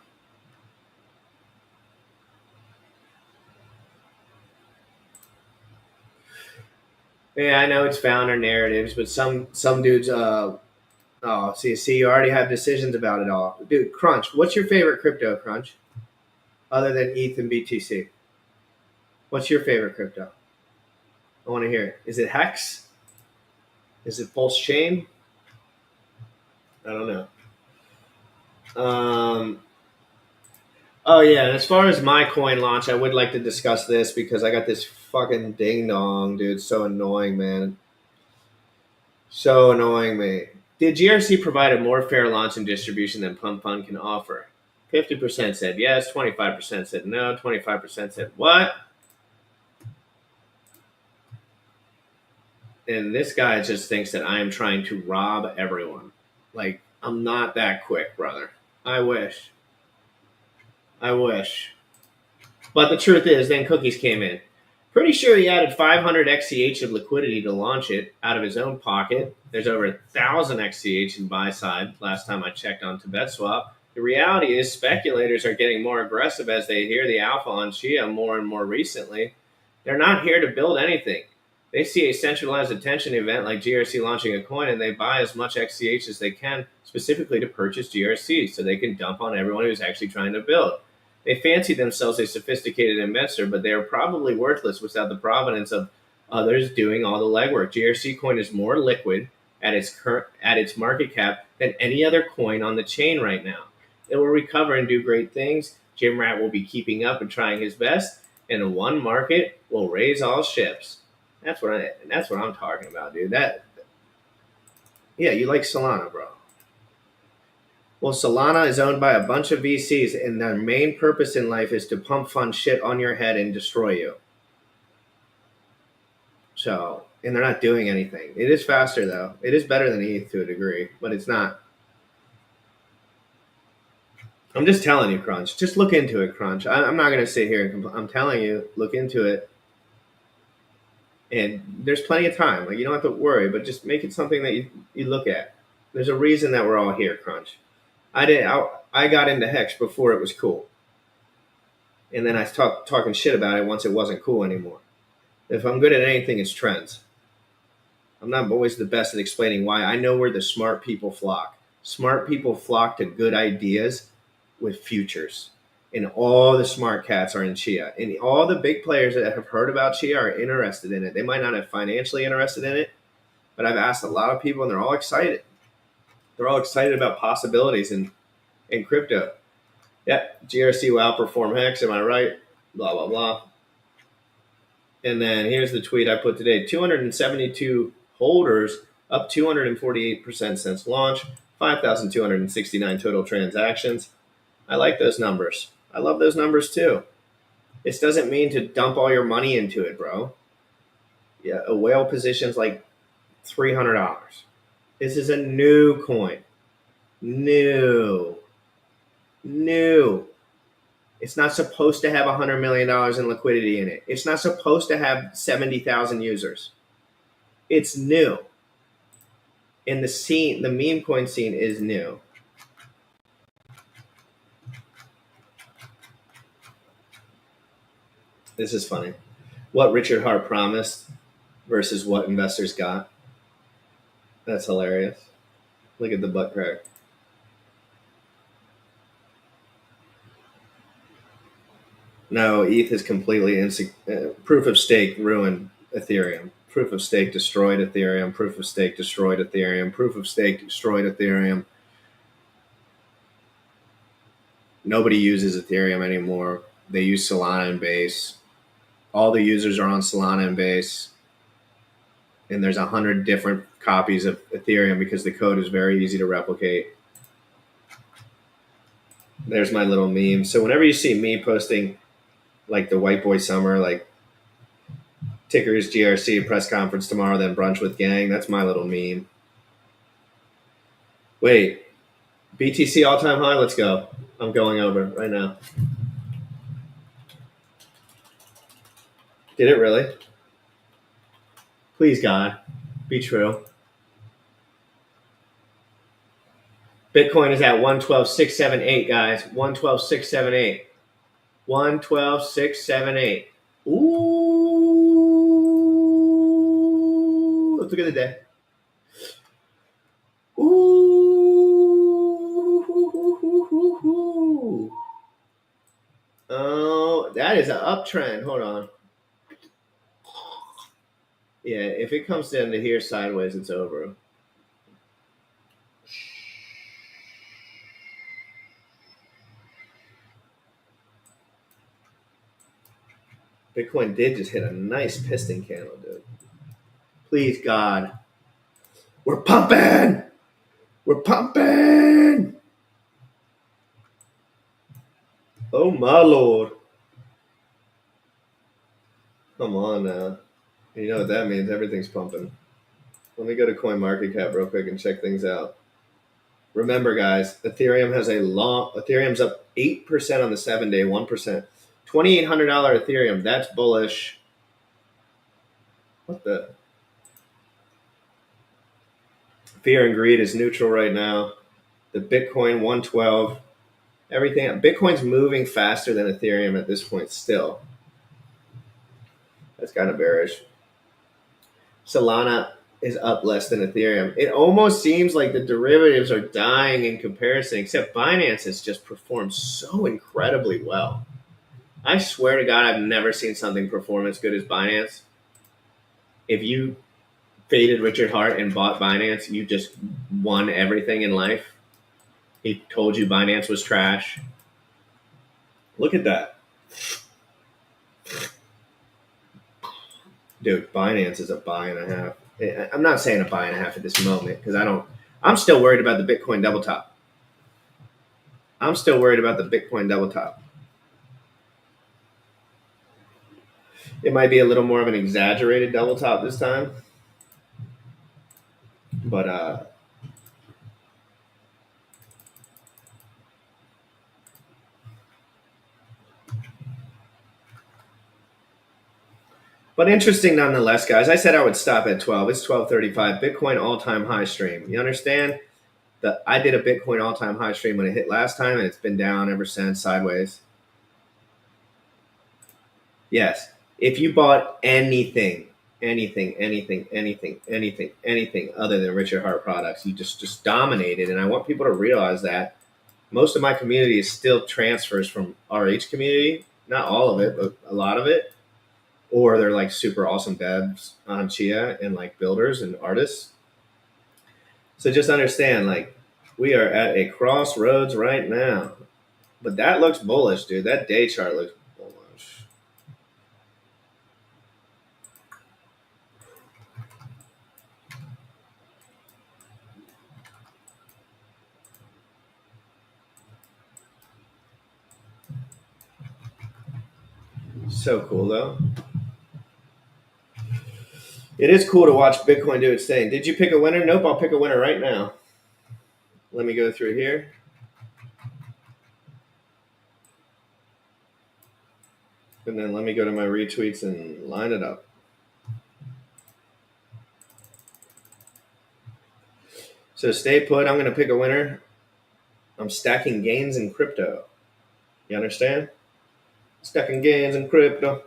Yeah, I know it's founder narratives, but some dudes, see, you already have decisions about it all. Dude, Crunch, what's your favorite crypto, Crunch? Other than ETH and BTC. What's your favorite crypto? I want to hear it. Is it Hex? Is it Pulse Chain? I don't know. Oh yeah, and as far as my coin launch, I would like to discuss this because I got this fucking ding dong, dude. So annoying, man. So annoying me. Did GRC provide a more fair launch and distribution than Pump Fund can offer? 50% said yes, 25% said no, 25% said what? And this guy just thinks that I am trying to rob everyone. Like, I'm not that quick, brother. I wish. But the truth is, then Cookies came in. Pretty sure he added 500 XCH of liquidity to launch it out of his own pocket. There's over 1,000 XCH in buy side last time I checked on TibetSwap. The reality is speculators are getting more aggressive as they hear the alpha on Chia more and more recently. They're not here to build anything. They see a centralized attention event like GRC launching a coin and they buy as much XCH as they can specifically to purchase GRC so they can dump on everyone who's actually trying to build. They fancy themselves a sophisticated investor, but they are probably worthless without the provenance of others doing all the legwork. GRC coin is more liquid at its market cap than any other coin on the chain right now. It will recover and do great things. Jim Rat will be keeping up and trying his best, and one market will raise all ships. That's what I'm talking about, dude. Yeah, you like Solana, bro. Well, Solana is owned by a bunch of VCs, and their main purpose in life is to pump fun shit on your head and destroy you. So, and they're not doing anything. It is faster, though. It is better than ETH to a degree, but it's not. I'm just telling you, Crunch. Just look into it, Crunch. I'm not going to sit here and I'm telling you, look into it. And there's plenty of time. Like, you don't have to worry, but just make it something that you look at. There's a reason that we're all here, Crunch. I got into Hex before it was cool. And then I stopped talking shit about it once it wasn't cool anymore. If I'm good at anything, it's trends. I'm not always the best at explaining why. I know where the smart people flock. Smart people flock to good ideas with futures. And all the smart cats are in Chia. And all the big players that have heard about Chia are interested in it. They might not have financially interested in it, but I've asked a lot of people and they're all excited. They're all excited about possibilities in crypto. Yeah, GRC will outperform Hex, am I right? Blah, blah, blah. And then here's the tweet I put today. 272 holders, up 248% since launch, 5,269 total transactions. I like those numbers. I love those numbers too. This doesn't mean to dump all your money into it, bro. Yeah, a whale position's like $300. This is a new coin. New. It's not supposed to have $100 million in liquidity in it. It's not supposed to have 70,000 users. It's new. And the scene, the meme coin scene is new. This is funny. What Richard Hart promised versus what investors got. That's hilarious. Look at the butt crack. No, ETH is completely proof of stake ruined Ethereum. Proof of stake destroyed Ethereum. Proof of stake destroyed Ethereum. Proof of stake destroyed Ethereum. Nobody uses Ethereum anymore. They use Solana and Base. All the users are on Solana and Base. And there's 100 different copies of Ethereum because the code is very easy to replicate. There's my little meme. So whenever you see me posting like the white boy summer, like tickers GRC press conference tomorrow, then brunch with gang, that's my little meme. Wait, BTC all-time high? Let's go. I'm going over right now. Did it really? Please, God, be true. Bitcoin is at 112,678, guys. 112,678. 112,678. Ooh. Let's look at the day. Ooh. Oh, that is an uptrend. Hold on. Yeah, if it comes down to here sideways, it's over. Bitcoin did just hit a nice piston candle, dude. Please, God. We're pumping! We're pumping! Oh, my Lord. Come on now. You know what that means. Everything's pumping. Let me go to CoinMarketCap real quick and check things out. Remember, guys, Ethereum's up 8% on the 7-day, 1%. $2,800 Ethereum, that's bullish. What the? Fear and greed is neutral right now. The Bitcoin 112, everything. Bitcoin's moving faster than Ethereum at this point still. That's kind of bearish. Solana is up less than Ethereum. It almost seems like the derivatives are dying in comparison, except Binance has just performed so incredibly well. I swear to God, I've never seen something perform as good as Binance. If you faded Richard Hart and bought Binance, you just won everything in life. He told you Binance was trash. Look at that. Dude, Binance is a buy and a half. I'm not saying a buy and a half at this moment because I'm still worried about the Bitcoin double top. I'm still worried about the Bitcoin double top. It might be a little more of an exaggerated double top this time. But interesting nonetheless, guys. I said I would stop at 12. It's 12:35. Bitcoin all-time high stream. You understand? I did a Bitcoin all-time high stream when it hit last time, and it's been down ever since, sideways. Yes. If you bought anything other than Richard Hart products, you just dominated. And I want people to realize that most of my community is still transfers from RH community. Not all of it, but a lot of it. Or they're like super awesome devs on Chia and like builders and artists. So just understand, like, we are at a crossroads right now. But that looks bullish, dude. That day chart looks bullish. So cool, though. It is cool to watch Bitcoin do its thing. Did you pick a winner? Nope, I'll pick a winner right now. Let me go through here. And then let me go to my retweets and line it up. So stay put. I'm going to pick a winner. I'm stacking gains in crypto. You understand? Stacking gains in crypto.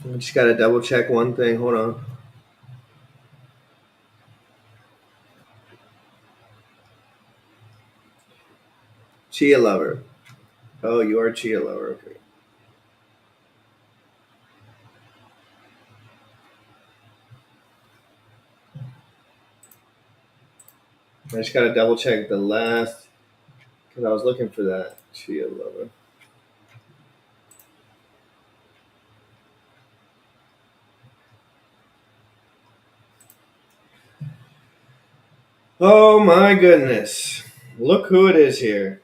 I just got to double check one thing. Hold on. Chia lover. Oh, you are a Chia lover. Okay. I just got to double check the last, because I was looking for that Chia lover. Oh my goodness. Look who it is here.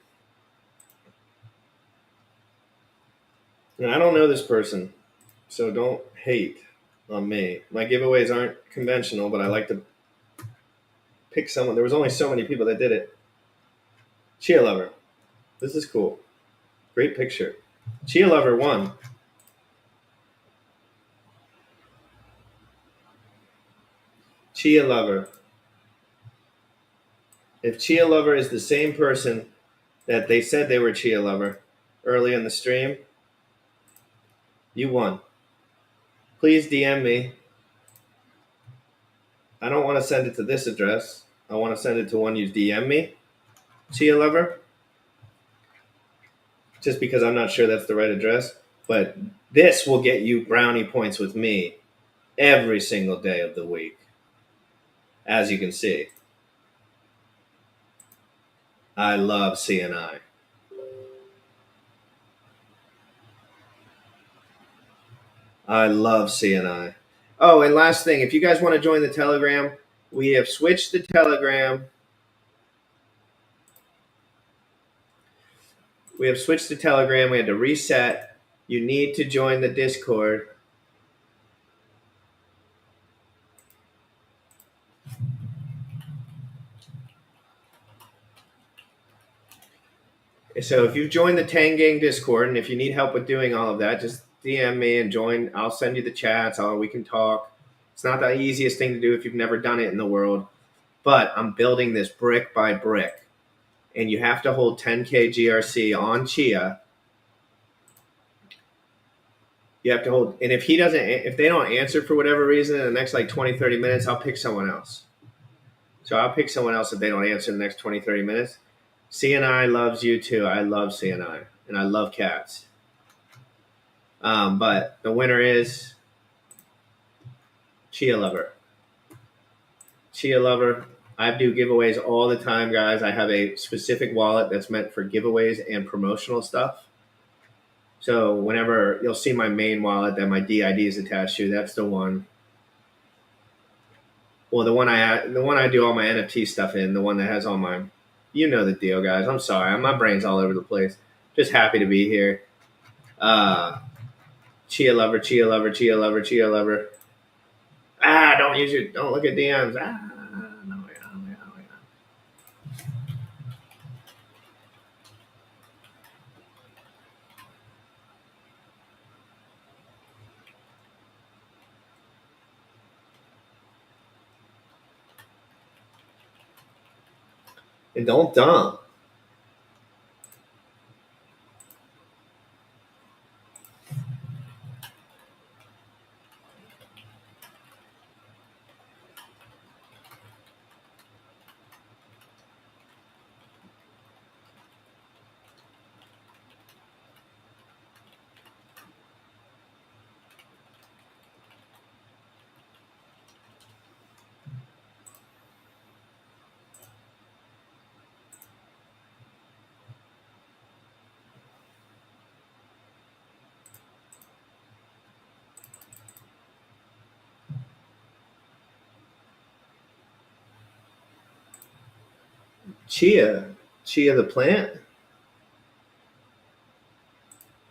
And I don't know this person, so don't hate on me. My giveaways aren't conventional, but I like to pick someone. There was only so many people that did it. Chia lover. This is cool. Great picture. Chia lover won. Chia lover. If Chia lover is the same person that they said they were Chia lover early in the stream, you won. Please DM me. I don't want to send it to this address. I want to send it to one you DM me, Chia lover. Just because I'm not sure that's the right address. But this will get you brownie points with me every single day of the week. As you can see. I love CNI. I love CNI. Oh, and last thing, if you guys want to join the Telegram, we have switched the Telegram. We have switched to Telegram. We had to reset. You need to join the Discord. So if you've joined the Tang Gang Discord, and if you need help with doing all of that, just DM me and join. I'll send you the chats. We can talk. It's not the easiest thing to do if you've never done it in the world, but I'm building this brick by brick, and you have to hold 10K GRC on Chia. You have to hold, and if they don't answer for whatever reason in the next like 20, 30 minutes, I'll pick someone else. So I'll pick someone else if they don't answer in the next 20, 30 minutes. CNI loves you too. I love CNI, and I love cats. But the winner is Chia Lover. Chia Lover. I do giveaways all the time, guys. I have a specific wallet that's meant for giveaways and promotional stuff. So whenever you'll see my main wallet that my DID is attached to, that's the one. Well, the one I do all my NFT stuff in, the one that has all my, you know the deal, guys. I'm sorry, my brain's all over the place. Just happy to be here. Chia Lover, Chia Lover, Chia Lover, Chia Lover. Don't look at DMs. And don't dump. Chia the plant.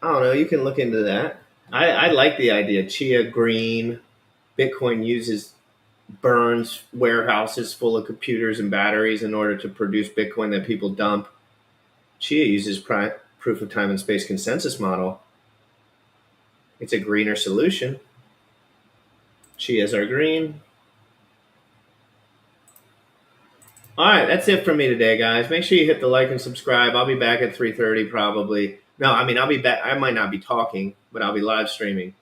I don't know. You can look into that. I like the idea. Chia green. Bitcoin burns warehouses full of computers and batteries in order to produce Bitcoin that people dump. Chia uses proof of time and space consensus model. It's a greener solution. Chias are green. All right, that's it for me today, guys. Make sure you hit the like and subscribe. I'll be back at 3:30 probably. No, I mean, I'll be back. I might not be talking, but I'll be live streaming.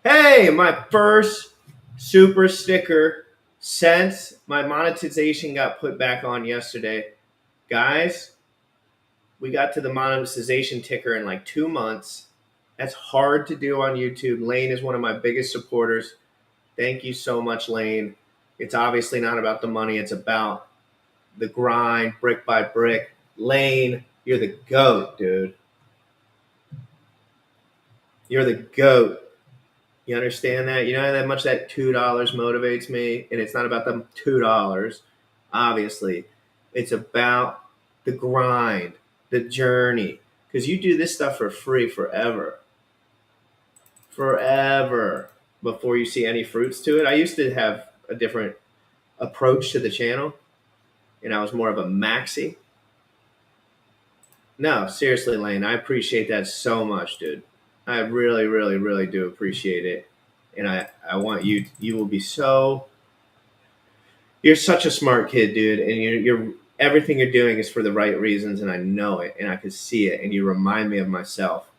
Hey, my first super sticker since my monetization got put back on yesterday. Guys, we got to the monetization ticker in like 2 months. That's hard to do on YouTube. Lane is one of my biggest supporters. Thank you so much, Lane. It's obviously not about the money. It's about the grind, brick by brick. Lane, you're the GOAT, dude. You're the GOAT. You understand that? You know how much that $2 motivates me? And it's not about the $2, obviously. It's about the grind, the journey. Because you do this stuff for free forever. Forever. Before you see any fruits to it. I used to have a different approach to the channel, and I was more of a maxi. No, seriously, Lane, I appreciate that so much, dude. I really, really, really do appreciate it. And I want you will be you're such a smart kid, dude, and you're everything you're doing is for the right reasons, and I know it, and I can see it, and you remind me of myself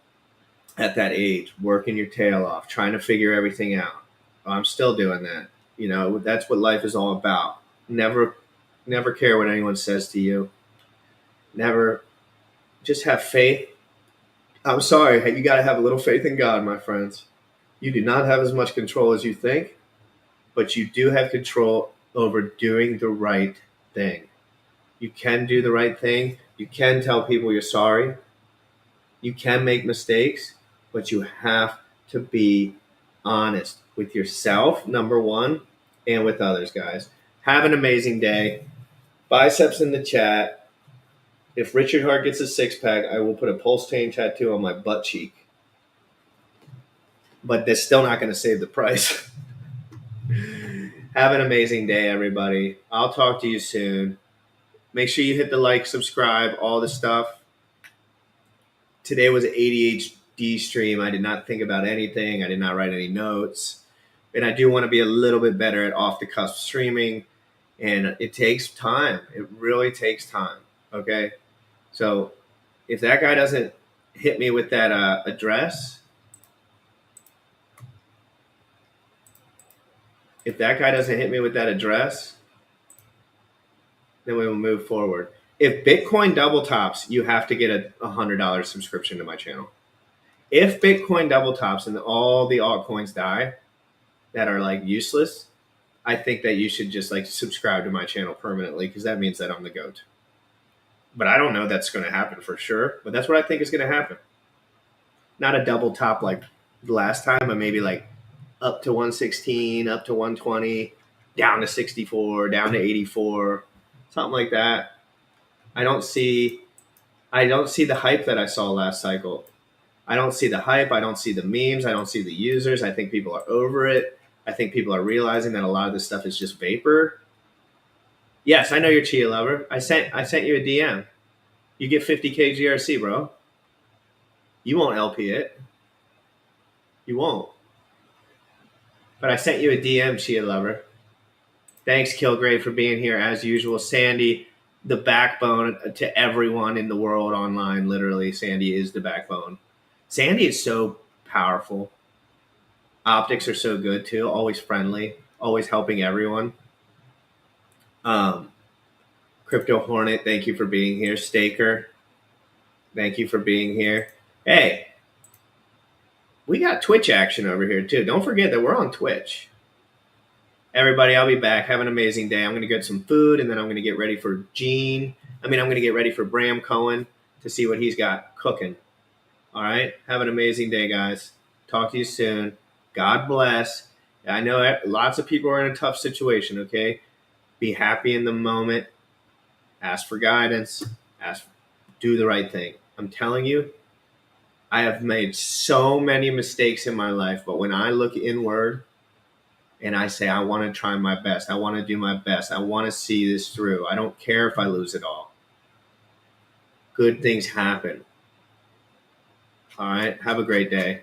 at that age, working your tail off, trying to figure everything out. I'm still doing that. You know, that's what life is all about. Never care what anyone says to you. Never, just have faith. I'm sorry, you got to have a little faith in God, my friends. You do not have as much control as you think, but you do have control over doing the right thing. You can do the right thing. You can tell people you're sorry. You can make mistakes, but you have to be honest with yourself, number one, and with others, guys. Have an amazing day. Biceps in the chat. If Richard Hart gets a 6-pack, I will put a pulse chain tattoo on my butt cheek. But that's still not going to save the price. Have an amazing day, everybody. I'll talk to you soon. Make sure you hit the like, subscribe, all the stuff. Today was an ADHD stream. I did not think about anything. I did not write any notes. And I do want to be a little bit better at off-the-cuff streaming. And it takes time. It really takes time. Okay? So if that guy doesn't hit me with that address, then we will move forward. If Bitcoin double tops, you have to get a $100 subscription to my channel. If Bitcoin double tops and all the altcoins die that are like useless, I think that you should just like subscribe to my channel permanently, because that means that I'm the GOAT. But I don't know that's going to happen for sure. But that's what I think is going to happen. Not a double top like the last time, but maybe like up to 116, up to 120, down to 64, down to 84, something like that. I don't see the hype that I saw last cycle. I don't see the hype. I don't see the memes. I don't see the users. I think people are over it. I think people are realizing that a lot of this stuff is just vapor. Yes, I know you're Chia lover. I sent you a DM. You get 50K GRC, bro. You won't LP it. You won't. But I sent you a DM, Chia lover. Thanks, Kilgrave, for being here as usual. Sandy, the backbone to everyone in the world online. Literally, Sandy is the backbone. Sandy is so powerful. Optics are so good too. Always friendly. Always helping everyone. Crypto Hornet, thank you for being here. Staker, thank you for being here. Hey, we got Twitch action over here too. Don't forget that we're on Twitch. Everybody, I'll be back. Have an amazing day. I'm going to get some food, and then I'm going to get ready for I'm going to get ready for Bram Cohen to see what he's got cooking. All right? Have an amazing day, guys. Talk to you soon. God bless. I know lots of people are in a tough situation, okay? Be happy in the moment. Ask for guidance. Do the right thing. I'm telling you, I have made so many mistakes in my life, but when I look inward and I say, I want to try my best, I want to do my best, I want to see this through, I don't care if I lose it all. Good things happen. All right. Have a great day.